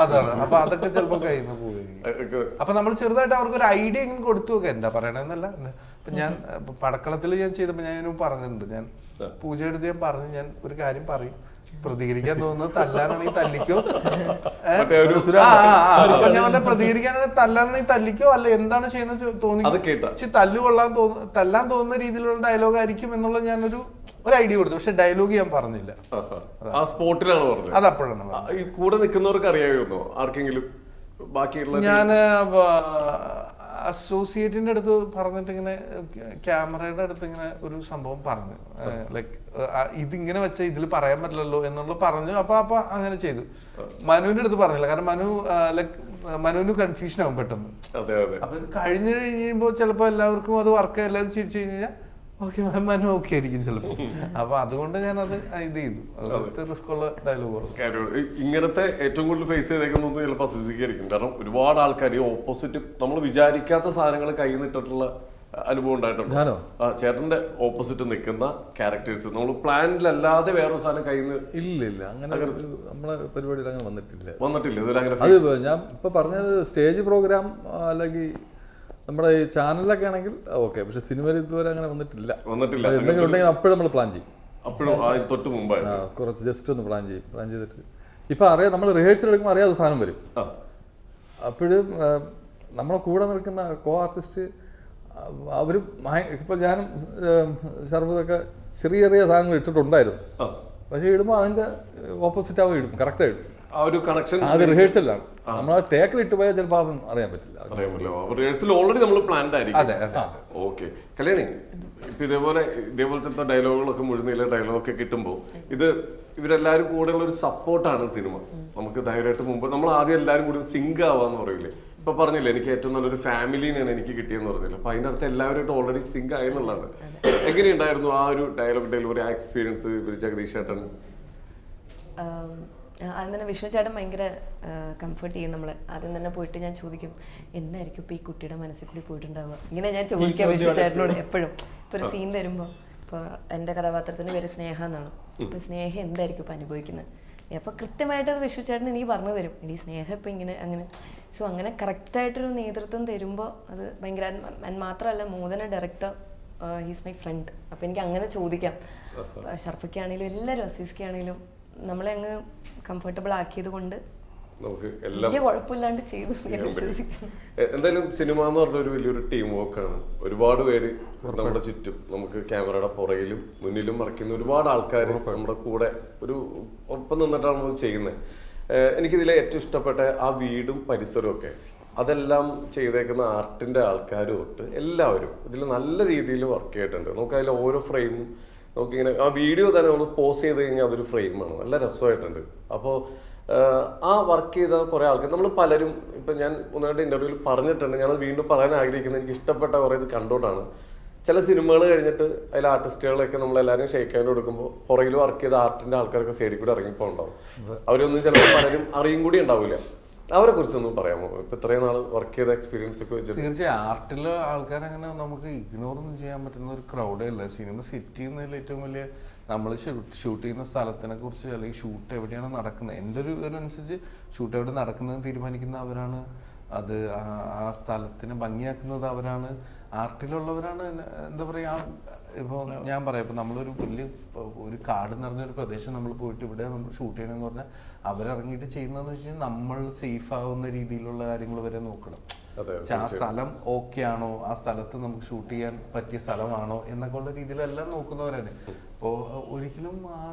അതാണ്. അപ്പൊ അതൊക്കെ ചിലപ്പോ കയ്യിൽ നിന്ന് പോവുകയായിരിക്കും. അപ്പൊ നമ്മൾ ചെറുതായിട്ട് അവർക്ക് ഒരു ഐഡിയ ഇങ്ങനെ കൊടുത്തു നോക്കാം എന്താ പറയണെന്നല്ല. ഇപ്പൊ ഞാൻ പടക്കളത്തിൽ ഞാൻ ചെയ്തപ്പോ ഞാൻ പറഞ്ഞിട്ടുണ്ട്, ഞാൻ പൂജയെടുത്ത് ഞാൻ പറഞ്ഞു, ഞാൻ ഒരു കാര്യം പറയും, പ്രതികരിക്കാൻ തോന്നുന്നത് തല്ലാനാണെങ്കിൽ തല്ലിക്കോ. അപ്പൊ ഞാൻ പറഞ്ഞ പ്രതികരിക്കാനാണെങ്കിൽ തല്ലാനാണെങ്കിൽ തല്ലിക്കോ, അല്ല എന്താണ് ചെയ്യണമെന്ന് തോന്നി തല്ലാൻ തോന്നുന്ന രീതിയിലുള്ള ഡയലോഗ് ആയിരിക്കും എന്നുള്ള ഞാനൊരു ഐഡിയ കൊടുത്തു. പക്ഷെ ഡയലോഗ് ഞാൻ പറഞ്ഞില്ല, ആ സ്പോട്ടിലാണ് പറഞ്ഞത്. അത് അപ്പോഴാണ്. കൂടെ നിൽക്കുന്നവർക്ക് അറിയാമായിരുന്നോ ആർക്കെങ്കിലും? ബാക്കിയുള്ള ഞാൻ അസോസിയേറ്റിന്റെ അടുത്ത് പറഞ്ഞിട്ട് ഇങ്ങനെ ക്യാമറയുടെ അടുത്ത് ഇങ്ങനെ ഒരു സംഭവം പറഞ്ഞു, ലൈക്ക് ഇതിങ്ങനെ വെച്ച ഇതിൽ പറയാൻ പറ്റില്ലല്ലോ എന്നുള്ള പറഞ്ഞു. അപ്പൊ അങ്ങനെ ചെയ്തു. മനുവിന്റെ അടുത്ത് പറഞ്ഞില്ല, കാരണം മനുവിന് കൺഫ്യൂഷൻ ആവും പെട്ടെന്ന്. അപ്പൊ ഇത് കഴിഞ്ഞു കഴിയുമ്പോ ചിലപ്പോ എല്ലാവർക്കും അത് വർക്ക് എല്ലാവരും ചിരിച്ചു കഴിഞ്ഞാൽ ഓക്കെ മനു ഓക്കെ ആയിരിക്കും ചിലപ്പോ. അപ്പൊ അതുകൊണ്ട് ഞാൻ അത് ഇത് ചെയ്തു. റിസ്ക് ഉള്ള ഡയലോഗ്. ഇങ്ങനത്തെ ഏറ്റവും കൂടുതൽ ഫേസ് ചെയ്തേക്കുന്നത് ചിലപ്പോൾ അസിസിക്കായിരിക്കും. കാരണം ഒരുപാട് ആൾക്കാർ ഓപ്പോസിറ്റ് നമ്മൾ വിചാരിക്കാത്ത സാധനങ്ങൾ കയ്യിൽ നിന്നിട്ടുള്ള അനുഭവം ഉണ്ടായിട്ടുണ്ട്. ചേട്ടന്റെ ഓപ്പോസിറ്റ് നിൽക്കുന്ന ക്യാരക്ടേഴ്സ് നമ്മൾ പ്ലാനിലല്ലാതെ വേറൊരു സാധനം കയ്യിൽ നിന്ന് ഇല്ല. അങ്ങനെ നമ്മളെ പരിപാടിയിൽ അങ്ങനെ വന്നിട്ടില്ല ഇതുവരെ. അത് ഞാൻ ഇപ്പൊ പറഞ്ഞത് സ്റ്റേജ് പ്രോഗ്രാം അല്ലെങ്കിൽ നമ്മുടെ ഈ ചാനലിലൊക്കെ ആണെങ്കിൽ ഓക്കെ, പക്ഷെ സിനിമയിൽ ഇതുവരെ അങ്ങനെ വന്നിട്ടില്ല. എന്തെങ്കിലും ഉണ്ടെങ്കിൽ അപ്പോഴും നമ്മൾ പ്ലാൻ ചെയ്യും. കുറച്ച് ജസ്റ്റ് ഒന്ന് പ്ലാൻ ചെയ്തിട്ട് ഇപ്പൊ അറിയാം, നമ്മൾ റിഹേഴ്സൽ എടുക്കുമ്പോൾ അറിയാതെ സാധനം വരും. അപ്പോഴും നമ്മളെ കൂടെ നിൽക്കുന്ന കോ ആർട്ടിസ്റ്റ് അവർ ഇപ്പൊ ഞാനും ഷർഫുദൊക്കെ ചെറിയ സാധനങ്ങൾ ഇട്ടിട്ടുണ്ടായിരുന്നു. പക്ഷെ ഇടുമ്പോൾ അതിന്റെ ഓപ്പോസിറ്റ് ആവും ഇടും, കറക്റ്റ് ആയിട്ട് ആ ഒരു കണക്ഷൻ അത് റിഹേഴ്സലിലാണ്. നമ്മൾ ആ ടേക്കിൽ ഇട്ട് പോയാൽ ചിലപ്പോൾ അതൊന്നും അറിയാൻ പറ്റില്ല. റിഹേഴ്സൽ ഓൾറെഡി നമ്മൾ പ്ലാൻഡ് ആയിരിക്കും. ഓക്കെ കല്യാണി, ഇപ്പൊ ഇതേപോലത്തെ ഡയലോഗുകളൊക്കെ മുഴുനീള ഡയലോഗൊക്കെ കിട്ടുമ്പോൾ ഇവരെല്ലാവരും കൂടെയുള്ള ഒരു സപ്പോർട്ടാണ് സിനിമ. നമുക്ക് ധൈര്യമായിട്ട് മുമ്പ് നമ്മൾ ആദ്യം എല്ലാവരും കൂടി സിങ്ക് ആവാന്ന് പറയില്ലേ. ഇപ്പൊ പറഞ്ഞില്ലേ എനിക്ക് ഏറ്റവും നല്ലൊരു ഫാമിലിനെയാണ് എനിക്ക് കിട്ടിയെന്ന് പറഞ്ഞില്ല. അപ്പൊ അതിന്റെ അടുത്ത് എല്ലാവരുമായിട്ട് ഓൾറെഡി സിങ്ക് ആയെന്നുള്ളതാണ്. എങ്ങനെയുണ്ടായിരുന്നു ആ ഒരു ഡയലോഗ് ഡെലിവറി, ആ എക്സ്പീരിയൻസ് ജഗദീഷ് ചേട്ടൻ? ആദ്യം തന്നെ വിഷ്ണു ചേട്ടൻ ഭയങ്കര കംഫർട്ട് ചെയ്യും നമ്മളെ. ആദ്യം തന്നെ പോയിട്ട് ഞാൻ ചോദിക്കും എന്തായിരിക്കും ഇപ്പൊ ഈ കുട്ടിയുടെ മനസ്സിൽ കൂടി പോയിട്ടുണ്ടാവുക, ഇങ്ങനെ ഞാൻ ചോദിക്കാം വിഷ്ണു ചേട്ടനോട് എപ്പോഴും. ഇപ്പൊ ഒരു സീൻ തരുമ്പോ ഇപ്പൊ എന്റെ കഥാപാത്രത്തിന് പേര് സ്നേഹ എന്നാണ്. ഇപ്പൊ സ്നേഹ എന്തായിരിക്കും ഇപ്പൊ അനുഭവിക്കുന്നത്, അപ്പൊ കൃത്യമായിട്ട് അത് വിഷ്ണു ചേട്ടൻ എനിക്ക് പറഞ്ഞു തരും. ഇനി സ്നേഹം ഇപ്പൊ ഇങ്ങനെ അങ്ങനെ. സോ അങ്ങനെ കറക്റ്റായിട്ടൊരു നേതൃത്വം തരുമ്പോൾ അത് ഭയങ്കര. മാത്രമല്ല മോദന ഡയറക്ടർ ഹീസ് മൈ ഫ്രണ്ട്. അപ്പൊ എനിക്ക് അങ്ങനെ ചോദിക്കാം. ഷർഫയ്ക്കാണെങ്കിലും എല്ലാവരും അസീസ്ക്കാണെങ്കിലും നമ്മളെ അങ്ങ് കംഫർട്ടബിൾ ആക്കിയത് കൊണ്ട് നമുക്ക് എല്ലാം വലിയ കുഴപ്പമില്ലാണ്ട് ചെയ്തു ഞാൻ വിശ്വസിക്കുന്നു. എന്തായാലും സിനിമ എന്ന് പറഞ്ഞ ഒരു വലിയൊരു ടീം വർക്കാണ്. ഒരുപാട് പേര് നമ്മുടെ ചുറ്റും, നമുക്ക് ക്യാമറയുടെ പുറകിലും മുന്നിലും മറക്കുന്ന ഒരുപാട് ആൾക്കാർ നമ്മുടെ കൂടെ ഒരു ഒപ്പം നിന്നിട്ടാണ് നമ്മൾ ചെയ്യുന്നത്. എനിക്കിതിലെ ഏറ്റവും ഇഷ്ടപ്പെട്ട ആ വീടും പരിസരവും ഒക്കെ, അതെല്ലാം ചെയ്തേക്കുന്ന ആർട്ടിന്റെ ആൾക്കാർ തൊട്ട് എല്ലാവരും ഇതിൽ നല്ല രീതിയിൽ വർക്ക് ചെയ്തിട്ടുണ്ട്. നമുക്ക് അതിൽ ഓരോ ഫ്രെയിമും നമുക്കിങ്ങനെ ആ വീഡിയോ തന്നെ നമ്മൾ പോസ്റ്റ് ചെയ്ത് കഴിഞ്ഞാൽ അതൊരു ഫ്രെയിമാണ്, നല്ല രസമായിട്ടുണ്ട്. അപ്പോൾ ആ വർക്ക് ചെയ്ത കുറേ ആൾക്കാർ നമ്മൾ പലരും ഇപ്പം ഞാൻ ഒന്നായിട്ട് ഇൻ്റർവ്യൂവിൽ പറഞ്ഞിട്ടുണ്ട്, ഞാനത് വീണ്ടും പറയാൻ ആഗ്രഹിക്കുന്നത് എനിക്ക് ഇഷ്ടപ്പെട്ട കുറേ ഇത് കണ്ടുകൊണ്ടാണ്. ചില സിനിമകൾ കഴിഞ്ഞിട്ട് അതിൽ ആർട്ടിസ്റ്റുകളൊക്കെ നമ്മളെല്ലാവരും ഷെയ്ക്ക് ഹാൻഡ് കൊടുക്കുമ്പോൾ പുറകിൽ വർക്ക് ചെയ്ത ആർട്ടിൻ്റെ ആൾക്കാരൊക്കെ സൈഡിൽ കൂടെ ഇറങ്ങിപ്പോൾ ഉണ്ടാവും. അവരൊന്നും ചിലപ്പോൾ പലരും അറിയും കൂടി ഉണ്ടാവില്ല. അവരെ കുറിച്ചൊന്നും പറയാമോ? ഇപ്പൊ ഇത്രയും നാൾ വർക്ക് ചെയ്ത എക്സ്പീരിയൻസ് ഒക്കെ വെച്ചിട്ട്. തീർച്ചയായും ആർട്ടിലെ ആൾക്കാരങ്ങനെ നമുക്ക് ഇഗ്നോർ ഒന്നും ചെയ്യാൻ പറ്റുന്ന ഒരു ക്രൗഡേ അല്ല. സിനിമ സെറ്റ് ചെയ്യുന്നതിൽ ഏറ്റവും വലിയ നമ്മൾ ഷൂട്ട് ചെയ്യുന്ന സ്ഥലത്തിനെ കുറിച്ച് അല്ലെങ്കിൽ ഷൂട്ട് എവിടെയാണ് നടക്കുന്നത്, എൻ്റെ ഒരു അനുസരിച്ച് ഷൂട്ട് എവിടെ നടക്കുന്നതെന്ന് തീരുമാനിക്കുന്ന അവരാണ്, അത് ആ സ്ഥലത്തിനെ ഭംഗിയാക്കുന്നത് അവരാണ്, ആർട്ടിലുള്ളവരാണ്. എന്താ പറയുക, ഇപ്പോൾ ഞാൻ പറയാം, ഇപ്പം നമ്മളൊരു വലിയ ഒരു കാട് നിറഞ്ഞൊരു പ്രദേശം നമ്മൾ പോയിട്ട് ഇവിടെ നമ്മൾ ഷൂട്ട് ചെയ്യണമെന്ന് പറഞ്ഞാൽ അവരിറങ്ങിയിട്ട് ചെയ്യുന്നതെന്ന് വെച്ച് കഴിഞ്ഞാൽ നമ്മൾ സേഫ് ആവുന്ന രീതിയിലുള്ള കാര്യങ്ങൾ വരെ നോക്കണം. ആ സ്ഥലം ഓക്കെ ആണോ, ആ സ്ഥലത്ത് നമുക്ക് ഷൂട്ട് ചെയ്യാൻ പറ്റിയ സ്ഥലമാണോ എന്നൊക്കെ ഉള്ള രീതിയിലെല്ലാം നോക്കുന്നവരാണ്. അപ്പോൾ ഒരിക്കലും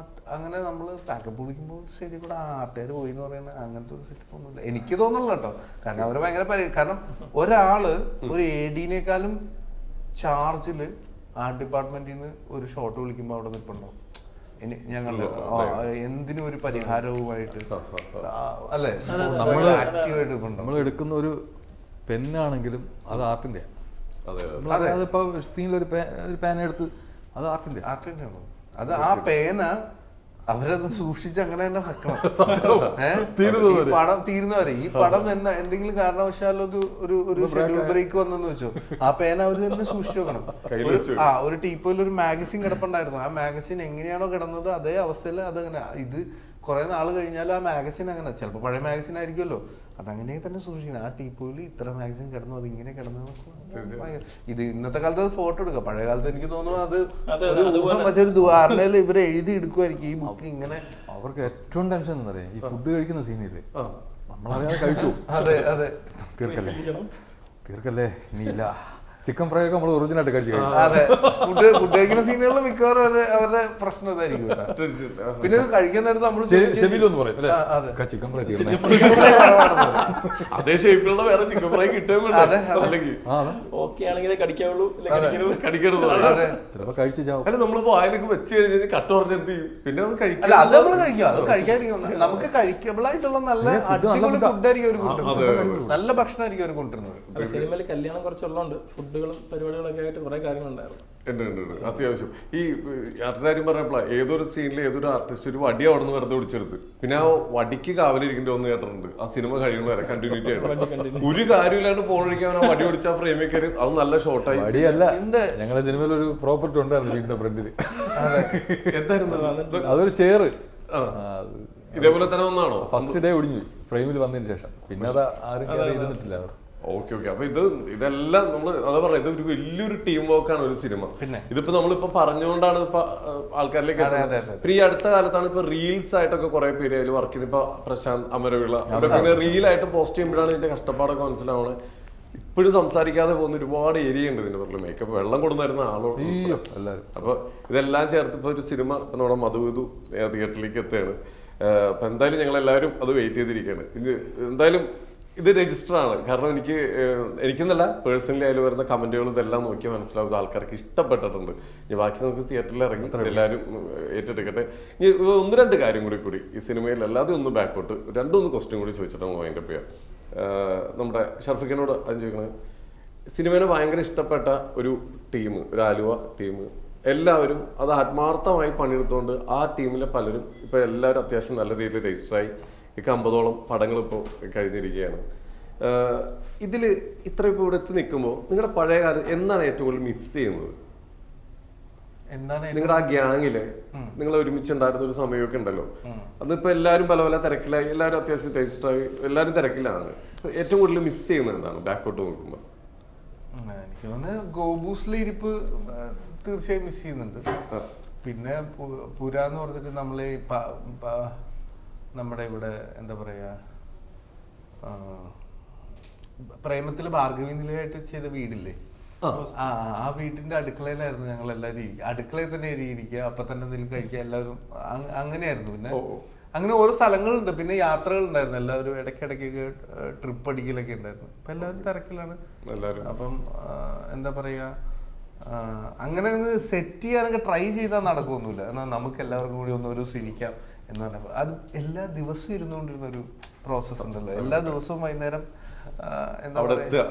അങ്ങനെ നമ്മൾ പാക്കപ്പ് വിളിക്കുമ്പോൾ ശരി കൂടെ ആർട്ടുകാർ പോയി എന്ന് പറയുന്നത് അങ്ങനത്തെ ഒരു സെറ്റപ്പ് ഒന്നുമില്ല എനിക്ക് തോന്നുന്നില്ല കേട്ടോ. കാരണം അവർ ഭയങ്കര കാരണം ഒരാള് ഒരു AD-നേക്കാളും ചാർജിൽ ആർട്ട് ഡിപ്പാർട്ട്മെന്റിൽ നിന്ന് ഒരു ഷോട്ട് വിളിക്കുമ്പോൾ അവിടെ നിൽപ്പുണ്ടാവും. ഞങ്ങളുടെ എന്തിനും ഒരു പരിഹാരവുമായിട്ട് അല്ലേ, നമ്മൾ എടുക്കുന്ന ഒരു പെന്നാണെങ്കിലും അത് ആർട്ടിന്റെ. അതിപ്പോ സീനിൽ ഒരു പേന എടുത്ത് അത് ആർട്ടിന്റെ ആണോ? അത് ആ പേന അവരത് സൂക്ഷിച്ച് അങ്ങനെ തന്നെ വെക്കണം. പടം തീരുന്നവരെ ഈ പടം എന്തെങ്കിലും കാരണവശാൽ ഒരു ഷെഡ്യൂൾ ബ്രേക്ക് വന്നെന്ന് വെച്ചോ, ആ പേന അവര് തന്നെ സൂക്ഷിച്ചു വെക്കണം. ഒരു ടീപ്പോയിൽ ഒരു മാഗസിൻ കിടപ്പുണ്ടായിരുന്നു, ആ മാഗസിൻ എങ്ങനെയാണോ കിടന്നത് അതേ അവസ്ഥയിൽ അതങ്ങനെ. ഇത് കുറെ നാൾ കഴിഞ്ഞാൽ ആ മാഗസിൻ അങ്ങനെ, ചിലപ്പോൾ പഴയ മാഗസിൻ ആയിരിക്കുമല്ലോ, അതങ്ങനെ തന്നെ സൂക്ഷിക്കണം. ആ ടീപ്പോയിൽ ഇത്ര മാഗസിൻ കിടന്നു, അത് ഇങ്ങനെ കിടന്നു. ഇത് ഇന്നത്തെ കാലത്ത് അത് ഫോട്ടോ എടുക്കാം, പഴയ കാലത്ത് എനിക്ക് തോന്നുന്നു അത് ഒരു ദ്വാരയിൽ ഇവരെ എഴുതി എടുക്കുമായിരിക്കും ഈ ബുക്ക് ഇങ്ങനെ. അവർക്ക് ഏറ്റവും ടെൻഷൻ എന്താ പറയാ, ഈ ഫുഡ് കഴിക്കുന്ന സീനില്ലേ, നമ്മളറിയാതെ കഴിച്ചു. അതെ അതെ, തീർക്കല്ലേ ഇനിയില്ല. ചിക്കൻ ഫ്രൈ ഒക്കെ നമ്മൾ ഒറിജിനൽ ആയിട്ട് കഴിച്ചു. അതെ, ഫുഡ് കഴിക്കുന്ന സീനുകളിൽ മിക്കവാറും അവരുടെ പ്രശ്നം ഇതായിരിക്കും. പിന്നെ ഇത് കഴിക്കാൻ നേരത്ത് നമ്മൾ ചെവിയിലൊന്ന് പറയും അല്ലേ, ചിക്കൻ ഫ്രൈ അതേ ഷേപ്പിലുള്ള വേറെ ചിക്കൻ ഫ്രൈ കിട്ടുകയും ഓക്കെ ആണെങ്കിൽ കടിക്കാവുള്ളൂ, കടിക്കരുത്. ചിലപ്പോ കഴിച്ചു ചാവും. അല്ല നമ്മളിപ്പോ ആയിരൊക്കെ വെച്ച് കഴിഞ്ഞാൽ കട്ട് പറഞ്ഞ് എന്ത് ചെയ്യും, പിന്നെ അത് കഴിക്കും. അല്ല അത് നമ്മൾ കഴിക്കുക, അത് കഴിക്കാതിരിക്കും. നമുക്ക് കഴിക്കബിൾ ആയിട്ടുള്ള നല്ല അടിപൊളി ഫുഡായിരിക്കും അവർ കൊണ്ടുവരുന്നത്, നല്ല ഭക്ഷണമായിരിക്കും അവർ കൊണ്ടുവരുന്നത്. സിനിമയിൽ കല്യാണം കുറച്ചുള്ളതുകൊണ്ട് ഫുഡുകളും പരിപാടികളൊക്കെ ആയിട്ട് കുറെ കാര്യങ്ങളുണ്ടായിരുന്നു. അത്യാവശ്യം ഈ ആർട്ടിന്റെ പറഞ്ഞപ്പോഴാ ഏതൊരു സീനിൽ ഏതൊരു ആർട്ടിസ്റ്റ് ഒരു വടി അവിടെ നിന്ന് വെറുതെ പിടിച്ചെടുത്ത് പിന്നെ ആ വടിക്ക് കാവലിരിക്കേണ്ടി ഒന്ന് കേട്ടിട്ടുണ്ട്. ആ സിനിമ കഴിയുമ്പോൾ വരെ കണ്ടിന്യൂറ്റി ആയിട്ട് ഒരു കാര്യമില്ലാണ്ട് പോണിരിക്കാൻ ആ വടി പിടിച്ച ഫ്രെയിമിൽ കയറി അത് നല്ല ഷോട്ടായി. വടിയല്ല, ഞങ്ങളുടെ സിനിമയിൽ ഒരു പ്രോപ്പർട്ടി ഉണ്ടായിരുന്നു വീടിന്റെ ഫ്രണ്ടില്. എന്തായിരുന്നു അതൊരു ചെയറ്, ഇതേപോലെ തന്നെ ഒന്നാണോ? ഫസ്റ്റ് ഡേ ഒടിഞ്ഞു ഫ്രെയിമിൽ വന്നതിന് ശേഷം, പിന്നെ അത് ആരും കയറി ഇരുന്നിട്ടില്ല. ഓക്കെ. അപ്പൊ ഇതെല്ലാം നമ്മൾ അതാ പറഞ്ഞത്, ഇത് ഒരു വലിയൊരു ടീം വർക്കാണ് ഒരു സിനിമ. ഇതിപ്പോ നമ്മളിപ്പോ പറഞ്ഞുകൊണ്ടാണ് ഇപ്പൊ ആൾക്കാരിലേക്ക് പിന്നെ ഈ അടുത്ത കാലത്താണ് ഇപ്പൊ റീൽസ് ആയിട്ടൊക്കെ കുറെ പേര് അതിൽ വർക്ക് ചെയ്ത്. ഇപ്പൊ പ്രശാന്ത് അമരവിള പിന്നെ റീലായിട്ട് പോസ്റ്റ് ചെയ്യുമ്പോഴാണ് ഇതിന്റെ കഷ്ടപ്പാടൊക്കെ മനസ്സിലാവണേ. ഇപ്പോഴും സംസാരിക്കാതെ പോകുന്ന ഒരുപാട് ഏരിയ ഉണ്ട് ഇതിന്റെ പുറകിൽ. മേക്കപ്പ് വെള്ളം കൊണ്ടുവരുന്ന ആളോട് എല്ലാവരും. അപ്പൊ ഇതെല്ലാം ചേർത്ത് ഇപ്പൊ ഒരു സിനിമ ഇപ്പൊ നമ്മുടെ മധുവിധു തിയേറ്ററിലേക്ക് എത്തുകയാണ്. അപ്പൊ എന്തായാലും ഞങ്ങൾ എല്ലാവരും അത് വെയിറ്റ് ചെയ്തിരിക്കുകയാണ്. എന്തായാലും ഇത് രജിസ്റ്റർ ആണ്. കാരണം എനിക്കെന്നല്ല പേഴ്സണലി അതിൽ വരുന്ന കമന്റുകൾ ഇതെല്ലാം നോക്കിയാൽ മനസ്സിലാവും ആൾക്കാർക്ക് ഇഷ്ടപ്പെട്ടിട്ടുണ്ട്. ഇനി ബാക്കി നമുക്ക് തിയേറ്ററിൽ ഇറങ്ങി എല്ലാവരും ഏറ്റെടുക്കട്ടെ. ഇനി ഒന്ന് രണ്ട് കാര്യം കൂടി ഈ സിനിമയിൽ അല്ലാതെ ഒന്ന് ബാക്കോട്ട് രണ്ടൊന്ന് ക്വസ്റ്റ്യൻ കൂടി ചോദിച്ചിട്ട് നമുക്ക് അതിൻ്റെ പേര് നമ്മുടെ ഷർഫിഖിനോട് അത് ചോദിക്കണത്, സിനിമേനെ ഭയങ്കര ഇഷ്ടപ്പെട്ട ഒരു ടീം, ഒരു ആലുവ ടീം, എല്ലാവരും അത് ആത്മാർത്ഥമായി പണിയെടുത്തുകൊണ്ട് ആ ടീമിലെ പലരും ഇപ്പോൾ എല്ലാവരും അത്യാവശ്യം നല്ല രീതിയിൽ രജിസ്റ്ററായി. 50ഓളം പടങ്ങൾ ഇപ്പോൾ കഴിഞ്ഞിരിക്കുകയാണ്. ഇതിൽ ഇത്ര ഇപ്പോൾ ഇവിടെ എത്തി നിൽക്കുമ്പോൾ നിങ്ങളുടെ പഴയ കാലം എന്താണ് ഏറ്റവും കൂടുതൽ മിസ് ചെയ്യുന്നത്? നിങ്ങളുടെ ആ ഗ്യാങ്ങില് നിങ്ങൾ ഒരുമിച്ചുണ്ടായിരുന്ന ഒരു സമയമൊക്കെ ഉണ്ടല്ലോ, അന്നിപ്പോ എല്ലാവരും പല പല തിരക്കിലായി, എല്ലാവരും അത്യാവശ്യം രജിസ്റ്ററായി, എല്ലാവരും തിരക്കിലാണ്. ഏറ്റവും കൂടുതൽ മിസ് ചെയ്യുന്നത് എന്താണ് ബാക്കോട്ട് നോക്കുമ്പോൾ? എനിക്ക് തോന്നുന്നത് ഗോബൂസിലെ ഇരിപ്പ് തീർച്ചയായും മിസ് ചെയ്യുന്നുണ്ട്. പിന്നെ പുര എന്ന് പറഞ്ഞിട്ട് നമ്മള് നമ്മുടെ ഇവിടെ എന്താ പറയാ പ്രേമത്തില് ഭാർഗവി നിലയായിട്ട് ചെയ്ത വീടില്ലേ, ആ വീട്ടിന്റെ അടുക്കളയിലായിരുന്നു ഞങ്ങൾ എല്ലാവരും ഇരിക്കുക. അടുക്കളയിൽ തന്നെ ഇരിക്കുക, അപ്പൊ തന്നെ എന്തെങ്കിലും കഴിക്കുക, എല്ലാവരും അങ്ങനെയായിരുന്നു. പിന്നെ അങ്ങനെ ഓരോ സ്ഥലങ്ങളുണ്ട്, പിന്നെ യാത്രകൾ ഉണ്ടായിരുന്നു, എല്ലാവരും ഇടയ്ക്കിടയ്ക്കൊക്കെ ട്രിപ്പ് അടിക്കലൊക്കെ ഉണ്ടായിരുന്നു. ഇപ്പൊ എല്ലാവരും തിരക്കിലാണ്. അപ്പം എന്താ പറയാ, അങ്ങനെ ഒന്ന് സെറ്റ് ചെയ്യാനൊക്കെ ട്രൈ ചെയ്താൽ നടക്കൊന്നുമില്ല. എന്നാൽ നമുക്ക് എല്ലാവർക്കും കൂടി ഒന്ന് ഒരു സിരിക്കാം എന്ന് പറഞ്ഞപ്പോൾ അത് എല്ലാ ദിവസവും ഇരുന്നുകൊണ്ടിരുന്ന ഒരു പ്രോസസ് ഉണ്ടല്ലോ. എല്ലാ ദിവസവും വൈകുന്നേരം എന്താ പറയാ,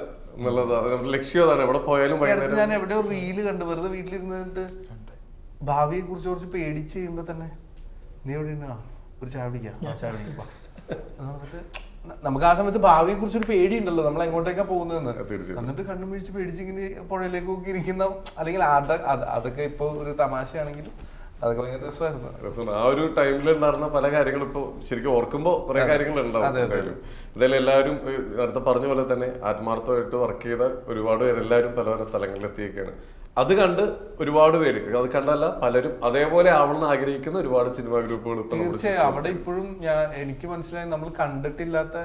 ഞാൻ എവിടെയോ റീല് കണ്ടു, വെറുതെ വീട്ടിലിരുന്നിട്ട് ഭാവിയെ കുറിച്ച് കുറച്ച് പേടിച്ച് കഴിയുമ്പോ തന്നെ നീ എവിടെ ഒരു ചായ പിടിക്കാം, ചായ പിടിക്കാം. നമുക്ക് ആ സമയത്ത് ഭാവിയെ കുറിച്ചൊരു പേടിയുണ്ടല്ലോ, നമ്മൾ എങ്ങോട്ടേക്കാ പോകുന്നതെന്ന്. എന്നിട്ട് കണ്ണും പിടിച്ച് പേടിച്ചിങ്ങനെ പുഴയിലേക്ക് നോക്കി ഇരിക്കുന്ന, അല്ലെങ്കിൽ അതൊക്കെ ഇപ്പൊ ഒരു തമാശയാണെങ്കിൽ അതൊക്കെ ഭയങ്കര രസമായിരുന്നു. ആ ഒരു ടൈമിൽ ഉണ്ടായിരുന്ന പല കാര്യങ്ങളും ഇപ്പൊ ശരിക്കും ഓർക്കുമ്പോ കുറെ കാര്യങ്ങൾ ഉണ്ടാവും. എന്തായാലും എല്ലാവരും നേരത്തെ പറഞ്ഞ പോലെ തന്നെ ആത്മാർത്ഥമായിട്ട് വർക്ക് ചെയ്ത ഒരുപാട് പേര് എല്ലാവരും പല പല സ്ഥലങ്ങളിൽ എത്തിയൊക്കെയാണ്. അത് കണ്ട് ഒരുപാട് പേര്, അത് കണ്ടല്ല പലരും അതേപോലെ ആവണമെന്ന് ആഗ്രഹിക്കുന്ന ഒരുപാട് സിനിമാ ഗ്രൂപ്പുകൾ തീർച്ചയായും അവിടെ ഇപ്പോഴും എനിക്ക് മനസ്സിലായി, നമ്മൾ കണ്ടിട്ടില്ലാത്ത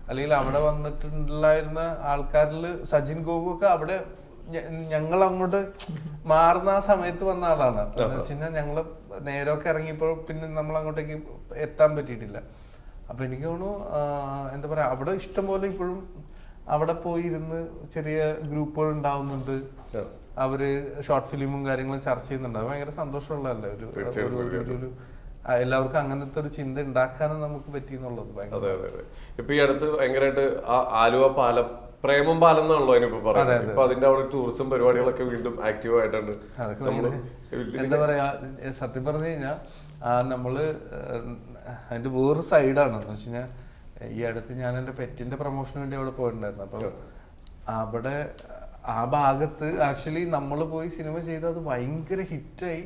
അല്ലെങ്കിൽ അവിടെ വന്നിട്ടുണ്ടായിരുന്ന ആൾക്കാരിൽ സജിൻ ഗോപു ഒക്കെ അവിടെ ഞങ്ങൾ അങ്ങോട്ട് മാറുന്ന ആ സമയത്ത് വന്ന ആളാണ്. എന്ന് വെച്ച് കഴിഞ്ഞാൽ ഞങ്ങള് നേരമൊക്കെ ഇറങ്ങിയപ്പോൾ പിന്നെ നമ്മൾ അങ്ങോട്ടേക്ക് എത്താൻ പറ്റിയിട്ടില്ല. അപ്പൊ എനിക്ക് തോന്നുന്നു എന്താ പറയാ, അവിടെ ഇഷ്ടംപോലെ ഇപ്പോഴും അവിടെ പോയി ഇരുന്ന് ചെറിയ ഗ്രൂപ്പുകൾ ഉണ്ടാവുന്നുണ്ട്, അവര് ഷോർട്ട് ഫിലിമും കാര്യങ്ങളും ചർച്ച ചെയ്യുന്നുണ്ട്. അത് ഭയങ്കര സന്തോഷമുള്ളതല്ലേ, ഒരു എല്ലാവർക്കും അങ്ങനത്തെ ഒരു ചിന്ത ഉണ്ടാക്കാനും നമുക്ക് പറ്റി എന്നുള്ളത്. അതെ അതെ അതെ. ഇപ്പൊ ഈ അടുത്ത് ഭയങ്കരമായിട്ട് ആലുവ പാലം, പ്രേമം പാലം എന്നാണല്ലോ അതിനിപ്പോ പറയുന്നത്. ഇപ്പൊ അതിന്റെ അവിടെ ടൂറിസം പരിപാടികളൊക്കെ വീണ്ടും ആക്റ്റീവ് ആയിട്ടുണ്ട്. എന്താ പറയാ, സത്യം പറഞ്ഞു കഴിഞ്ഞാൽ നമ്മള് അതിന്റെ വേറൊരു സൈഡാണ്. എന്ന് വെച്ച് കഴിഞ്ഞാൽ ഈ അടുത്ത് ഞാൻ എന്റെ പെറ്റിന്റെ പ്രൊമോഷന് വേണ്ടി അവിടെ പോയിട്ടുണ്ടായിരുന്നു. അപ്പൊ അവിടെ ആ ഭാഗത്ത് ആക്ച്വലി നമ്മൾ പോയി സിനിമ ചെയ്ത് അത് ഭയങ്കര ഹിറ്റായി.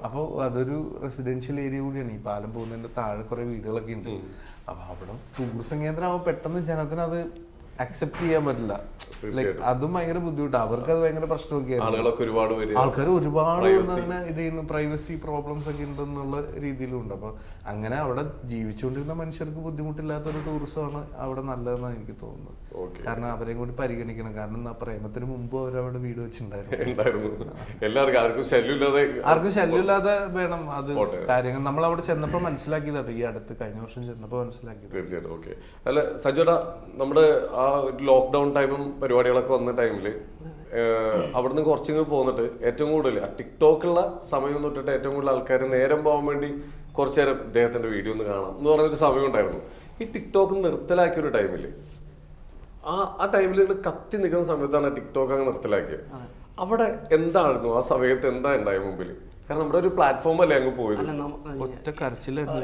അപ്പൊ അതൊരു റെസിഡൻഷ്യൽ ഏരിയ കൂടിയാണ്, ഈ പാലം പോകുന്നതിന്റെ താഴെ കുറെ വീടുകളൊക്കെ ഉണ്ട്. അപ്പൊ അവിടെ ടൂറിസം കേന്ദ്രമാകുമ്പോൾ പെട്ടെന്ന് ജനത്തിന് അത് അക്സെപ്റ്റ് ചെയ്യാൻ പറ്റില്ല. അതും ഭയങ്കര ബുദ്ധിമുട്ടാണ്, അവർക്ക് അത് ഭയങ്കര പ്രശ്നമൊക്കെ ആൾക്കാർ ഒരുപാട് ഇത് ചെയ്യുന്നു, പ്രൈവസി പ്രോബ്ലംസ് ഒക്കെ ഉണ്ടെന്നുള്ള രീതിയിലും ഉണ്ട്. അപ്പൊ അങ്ങനെ അവിടെ ജീവിച്ചുകൊണ്ടിരുന്ന മനുഷ്യർക്ക് ബുദ്ധിമുട്ടില്ലാത്ത ഒരു ടൂറിസമാണ് അവിടെ നല്ലതെന്നാണ് എനിക്ക് തോന്നുന്നത്. കാരണം അവരെയും കൂടി പരിഗണിക്കണം. കാരണം പ്രേമത്തിന് മുമ്പ് അവരവിടെ വീട് വെച്ചിട്ടുണ്ടായിരുന്നു. ആർക്കും ശല്യമില്ലാതെ വേണം അത് കാര്യങ്ങൾ. നമ്മൾ അവിടെ ചെന്നപ്പോ മനസ്സിലാക്കിയതാണ്, ഈ അടുത്ത് കഴിഞ്ഞ വർഷം ചെന്നപ്പോ മനസ്സിലാക്കിയത്. തീർച്ചയായിട്ടും. ഓക്കെ. അല്ല സഞ്ജുടാ, നമ്മുടെ ആ ലോക്ക്ഡൌൺ ടൈമും പരിപാടികളൊക്കെ വന്ന ടൈമില് അവിടുന്ന് കുറച്ചിങ്ങ് പോന്നിട്ട് ഏറ്റവും കൂടുതൽ ടിക്ടോക്കുള്ള സമയം തൊട്ടിട്ട് ഏറ്റവും കൂടുതൽ ആൾക്കാർ നേരം പോകാൻ വേണ്ടി കുറച്ചു നേരം ഇദ്ദേഹത്തിന്റെ വീഡിയോ ഒന്ന് കാണാം എന്ന് പറഞ്ഞൊരു സമയം ഉണ്ടായിരുന്നു. ഈ ടിക്ടോക്ക് നിർത്തലാക്കിയ ഒരു ടൈമില് ആ ടൈമിൽ കത്തി നിൽക്കുന്ന സമയത്താണ് ടിക്ടോക്ക് അങ്ങ് നിർത്തലാക്കിയത്. അവിടെ എന്തായിരുന്നു ആ സമയത്ത്, എന്താ ഉണ്ടായ മുമ്പിൽ? കാരണം നമ്മുടെ ഒരു പ്ലാറ്റ്ഫോം അല്ലേ അങ്ങ് പോയത്. ഒറ്റ കരച്ചിലായിരുന്നു.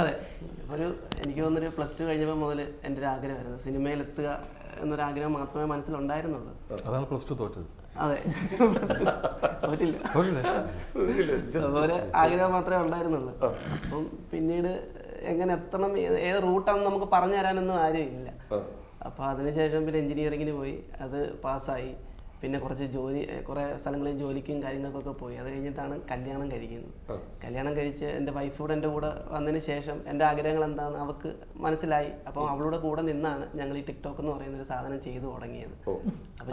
അതെ, ഒരു എനിക്ക് തോന്നുന്നൊരു +2 കഴിഞ്ഞപ്പോൾ മുതൽ എൻ്റെ ഒരു ആഗ്രഹമായിരുന്നു സിനിമയിലെത്തുക എന്നൊരാഗ്രഹം മാത്രമേ മനസ്സിലുണ്ടായിരുന്നുള്ളൂ. അതാണ് +2 തോറ്റത്. അതെ, തോറ്റില്ല, അതുപോലെ ആഗ്രഹം മാത്രമേ ഉണ്ടായിരുന്നുള്ളൂ. അപ്പം പിന്നീട് എങ്ങനെ എത്തണം, ഏത് റൂട്ടാണെന്ന് നമുക്ക് പറഞ്ഞു തരാനൊന്നും ആരും ഇല്ല. അപ്പോൾ അതിനുശേഷം പിന്നെ എഞ്ചിനീയറിങ്ങിന് പോയി, അത് പാസ്സായി. പിന്നെ കുറേ സ്ഥലങ്ങളിൽ ജോലിക്കും കാര്യങ്ങൾക്കൊക്കെ പോയി. അത് കഴിഞ്ഞിട്ടാണ് കല്യാണം കഴിക്കുന്നത്. കല്യാണം കഴിച്ച് എൻ്റെ വൈഫ് കൂടെ എൻ്റെ കൂടെ വന്നതിന് ശേഷം എൻ്റെ ആഗ്രഹങ്ങൾ എന്താണെന്ന് അവൾക്ക് മനസ്സിലായി. അപ്പം അവളുടെ കൂടെ നിന്നാണ് ഞങ്ങൾ ഈ ടിക്ടോക്ക് എന്ന് പറയുന്ന ഒരു സാധനം ചെയ്തു തുടങ്ങിയത്. അപ്പൊ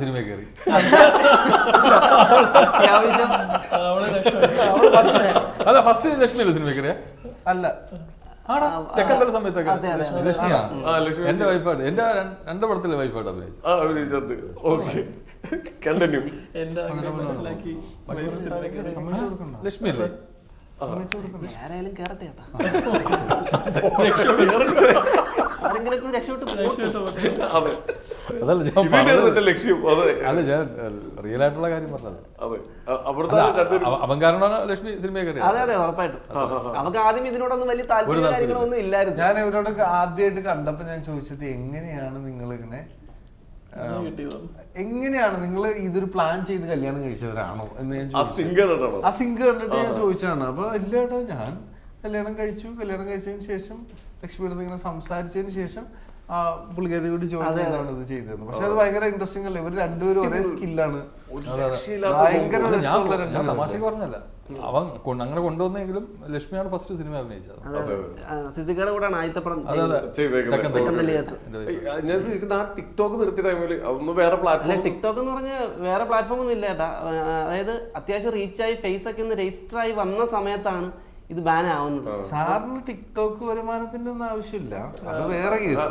സിനിമ കയറി അത്യാവശ്യം സിനിമ കയറിയ അല്ല സമയത്തൊക്കെ എന്റെ വൈഫായിട്ട്, എന്റെ 2 പടത്തിലെ വൈഫായിട്ട് അഭിനയിച്ചു. ലക്ഷ്മി അല്ലേ? ആരായാലും കേറട്ടെ ചേട്ടാ, ആരെങ്കിലും രക്ഷപ്പെട്ടു. അല്ല, ഞാൻ റിയൽ ആയിട്ടുള്ള കാര്യം പറഞ്ഞത്. അവൻ കാരണമാണ് ലക്ഷ്മി സിനിമയെ കയറി. അതെ അതെ, ഉറപ്പായിട്ടും. അവർക്ക് ആദ്യം ഇതിനോടൊന്നും വലിയ താല്പര്യം കാര്യങ്ങളൊന്നും ഇല്ലായിരുന്നു. ഞാൻ ഇവരോടൊക്കെ ആദ്യമായിട്ട് കണ്ടപ്പോ ഞാൻ ചോദിച്ചത്, എങ്ങനെയാണ് നിങ്ങൾ ഇതൊരു പ്ലാൻ ചെയ്ത് കല്യാണം കഴിച്ചവരാണോ എന്ന് ഞാൻ ചോദിച്ചു. ആ സിംഗ് കണ്ടിട്ട് ഞാൻ ചോദിച്ചതാണ്. അപ്പൊ ഇല്ല കേട്ടോ, ഞാൻ കല്യാണം കഴിച്ചതിന് ശേഷം ലക്ഷ്മിയുടെ ഇങ്ങനെ സംസാരിച്ചതിന് ശേഷം പുള്ളിക്കാരിയോട് ജോയിൻ ചെയ്താണ് ഇത് ചെയ്തത്. പക്ഷെ അത് ഭയങ്കര ഇൻട്രസ്റ്റിംഗ് അല്ലേ, ഇവർ രണ്ടുപേരും ഒരേ സ്കില്ലാണ്. ഭയങ്കര രസമുള്ള ഞാൻ രണ്ടുപേരും. തമാശക്ക് പറഞ്ഞല്ല, അവൻ അങ്ങനെ കൊണ്ടുവന്നെങ്കിലും ലക്ഷ്മിയാണ് ഫസ്റ്റ് സിനിമ അഭിനയിച്ചത്. സിസിക്കയുടെ കൂടെയാണ് ആയിത്തപ്പുറം ഞാൻ ആ ടിക്ടോക്ക് നിർത്തിയ ടൈമിൽ അതൊന്നും വേറെ പ്ലാറ്റ്ഫോം, ടിക്ടോക്ക് എന്ന് പറഞ്ഞ വേറെ പ്ലാറ്റ്ഫോം ഒന്നും ഇല്ല ചേട്ടാ. അതായത് അത്യാവശ്യം റീച്ചായി ഫേസ് ഒക്കെ ഒന്ന് രജിസ്റ്റർ ആയി വന്ന സമയത്താണ് ഇത് ബാൻ ആവുന്നത്. സാറിന് ടിക്ടോക്ക് വരുമാനത്തിന്റെ ഒന്നും ആവശ്യമില്ല, അത് വേറെ കേസ്.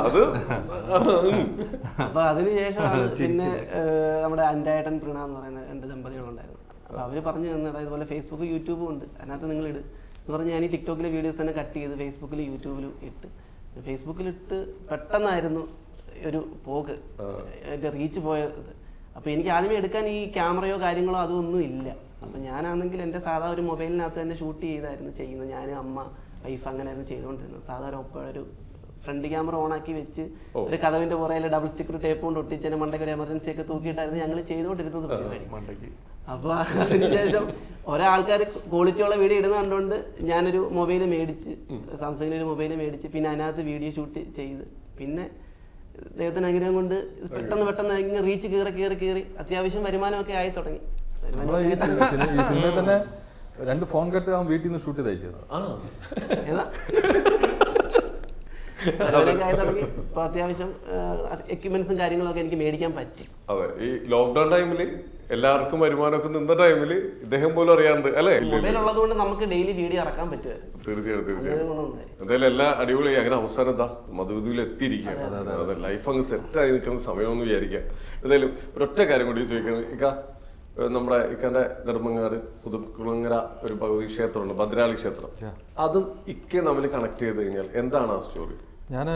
അത് അപ്പൊ അതിനുശേഷമാണ് പിന്നെ നമ്മുടെ അൻഡായട്ടൻ പ്രണ എന്ന് പറയുന്ന 2 ദമ്പതികളുണ്ടായിരുന്നു. അപ്പൊ അവര് പറഞ്ഞു തന്നത് ഇതുപോലെ ഫേസ്ബുക്ക് യൂട്യൂബും ഉണ്ട്, അതിനകത്ത് നിങ്ങൾ ഇട് എന്ന് പറഞ്ഞ് ഞാൻ ഈ ടിക്ടോക്കിലെ വീഡിയോസ് തന്നെ കട്ട് ചെയ്ത് ഫേസ്ബുക്കിലും യൂട്യൂബിലും ഇട്ട്. ഫേസ്ബുക്കിലിട്ട് പെട്ടെന്നായിരുന്നു ഒരു പോക്ക്, എൻ്റെ റീച്ച് പോയത്. അപ്പോൾ എനിക്ക് ആദ്യമേ എടുക്കാൻ ഈ ക്യാമറയോ കാര്യങ്ങളോ അതൊന്നും ഇല്ല. അപ്പം ഞാനാണെങ്കിൽ എൻ്റെ സാധാ ഒരു മൊബൈലിനകത്ത് തന്നെ ഷൂട്ട് ചെയ്തായിരുന്നു ചെയ്യുന്നത്. ഞാൻ, അമ്മ, വൈഫ് അങ്ങനെയായിരുന്നു ചെയ്തുകൊണ്ടിരുന്നത്. സാധാരണ ഒരു ഫ്രണ്ട് ക്യാമറ ഓണാക്കി വെച്ച് ഒരു കഥവിൻ്റെ പുറയിൽ ഡബിൾ സ്റ്റിക്കർ ടേപ്പ് കൊണ്ട് ഒട്ടിച്ചതിന് മണ്ടയ്ക്ക് ഒരു എമർജൻസി ഒക്കെ തൂക്കിയിട്ടായിരുന്നു ഞങ്ങൾ ചെയ്തുകൊണ്ടിരുന്നത് പരിപാടി. അപ്പോൾ അതിനുശേഷം ഒരാൾക്കാർ ക്വാളിറ്റിയുള്ള വീഡിയോ ഇടുന്ന കണ്ടുകൊണ്ട് ഞാനൊരു മൊബൈൽ മേടിച്ച്, സാംസങ്ങിൻ്റെ ഒരു മൊബൈൽ മേടിച്ച് പിന്നെ അതിനകത്ത് വീഡിയോ ഷൂട്ട് ചെയ്ത് പിന്നെ ദൈവത്തിന് അനുഗ്രഹം കൊണ്ട് പെട്ടെന്ന് ഇങ്ങനെ റീച്ച് കയറി അത്യാവശ്യം വരുമാനമൊക്കെ ആയി തുടങ്ങി. ഈ സിനിമയിൽ തന്നെ 2 ഫോൺ കട്ട് അവൻ വീട്ടിൽ നിന്ന് ഷൂട്ട് ചെയ്ത് അയച്ചത്. ആയി തുടങ്ങി. ഇപ്പൊ അത്യാവശ്യം എക്യുപ്മെന്റ്സും കാര്യങ്ങളൊക്കെ എനിക്ക് മേടിക്കാൻ പറ്റി. അതെ, ഈ ലോക്ക്ഡൌൺ ടൈമില് എല്ലാവർക്കും വരുമാനമൊക്കെ നിന്ന ടൈമില് ഇദ്ദേഹം പോലും അറിയാണ്ട് അല്ലേ, മൊബൈൽ ഉള്ളത് കൊണ്ട് നമുക്ക് ഡെയിലി വീഡിയോ ഇറക്കാൻ പറ്റുമായിരുന്നു. തീർച്ചയായിട്ടും. എന്തായാലും എല്ലാം അടിപൊളി. അങ്ങനെ അവസാനം എന്താ മധുവിധുവിൽ എത്തിയിരിക്കുകയാണ്. അതെ, ലൈഫ് അങ്ങ് സെറ്റായി നിൽക്കുന്ന സമയമെന്ന് വിചാരിക്കാം. എന്തായാലും ഒരൊറ്റ കാര്യം കൂടി ചോദിക്കുന്നത്, ഇക്ക നമ്മുടെ ഇക്കന്റെ നെടുമങ്ങാട് പുതുക്കുളങ്ങര ഒരു ഭഗവതി ക്ഷേത്രമുണ്ട്, ഭദ്രാളി ക്ഷേത്രം. അതും ഇക്ക തമ്മിൽ കണക്ട് ചെയ്ത് കഴിഞ്ഞാൽ എന്താണ് ആ സ്റ്റോറി? ഞാൻ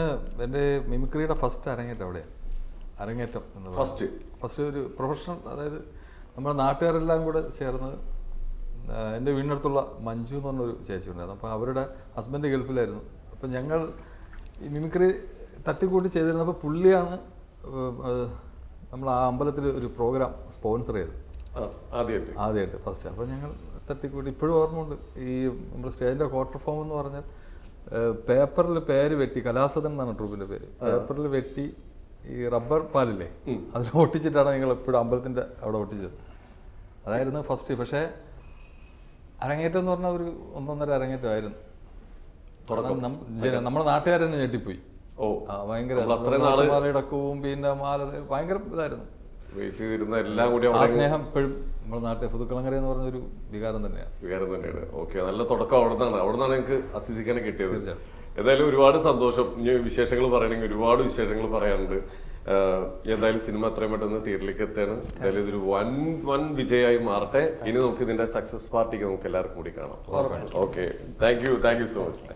എൻ്റെ മിമിക്രിയുടെ ഫസ്റ്റ് അരങ്ങേറ്റം അവിടെ, അരങ്ങേറ്റം എന്ന് ഫസ്റ്റ് ഒരു പ്രൊഫഷണൽ, അതായത് നമ്മുടെ നാട്ടുകാരെല്ലാം കൂടെ ചേർന്ന് എൻ്റെ വീടിനടുത്തുള്ള മഞ്ജു എന്ന് പറഞ്ഞൊരു ചേച്ചി ഉണ്ടായിരുന്നു. അപ്പോൾ അവരുടെ ഹസ്ബൻഡ് ഗൾഫിലായിരുന്നു. അപ്പം ഞങ്ങൾ ഈ മിമിക്രി തട്ടിക്കൂട്ടി ചെയ്തിരുന്നപ്പോൾ പുള്ളിയാണ് നമ്മൾ ആ അമ്പലത്തിൽ ഒരു പ്രോഗ്രാം സ്പോൺസർ ചെയ്തത് ആദ്യമായിട്ട് ഫസ്റ്റ്. അപ്പോൾ ഞങ്ങൾ തട്ടിക്കൂട്ടി ഇപ്പോഴും ഓർമ്മയുണ്ട്. ഈ നമ്മുടെ സ്റ്റേജിൻ്റെ ക്വാർട്ടർ ഫോം എന്ന് പറഞ്ഞാൽ പേപ്പറിൽ പേര് വെട്ടി, കലാസദൻ എന്നാണ് ട്രൂപ്പിൻ്റെ പേര്, പേപ്പറിൽ വെട്ടി ഈ റബ്ബർ പാലില്ലേ അതിൽ ഒട്ടിച്ചിട്ടാണ് ഞങ്ങൾ എപ്പോഴും അമ്പലത്തിൻ്റെ അവിടെ ഒട്ടിച്ചത്. അതായിരുന്നു ഫസ്റ്റ്. പക്ഷേ അരങ്ങേറ്റം എന്ന് പറഞ്ഞാൽ ഒരു 1.5 അരങ്ങേറ്റമായിരുന്നു. നമ്മുടെ നാട്ടുകാർ തന്നെ ഞെട്ടിപ്പോയി. ഭയങ്കര മാലയിടക്കവും പിന്നെ മാല ഭയങ്കര ഇതായിരുന്നു. ആ സ്നേഹം ഇപ്പോഴും നമ്മുടെ നാട്ടിലെ പുതുക്കുളങ്ങര എന്ന് പറഞ്ഞൊരു വികാരം തന്നെയാണ്. ഓക്കെ, നല്ല തുടക്കം അവിടെ നിന്നാണ് എനിക്ക് അസിസിക്കാനെ കിട്ടിയത്. എന്തായാലും ഒരുപാട് സന്തോഷം. ഇനി വിശേഷങ്ങൾ പറയണമെങ്കിൽ ഒരുപാട് വിശേഷങ്ങൾ പറയാനുണ്ട്. എന്തായാലും സിനിമ എത്രയും പെട്ടെന്ന് തിയേറ്ററിലേക്ക് എത്തുകയാണ്. എന്തായാലും ഇതൊരു വൻ വിജയമായി മാറട്ടെ. ഇനി നമുക്ക് ഇതിന്റെ സക്സസ് പാർട്ടിക്ക് നമുക്ക് എല്ലാവർക്കും കൂടി കാണാം. Okay, thank you so much.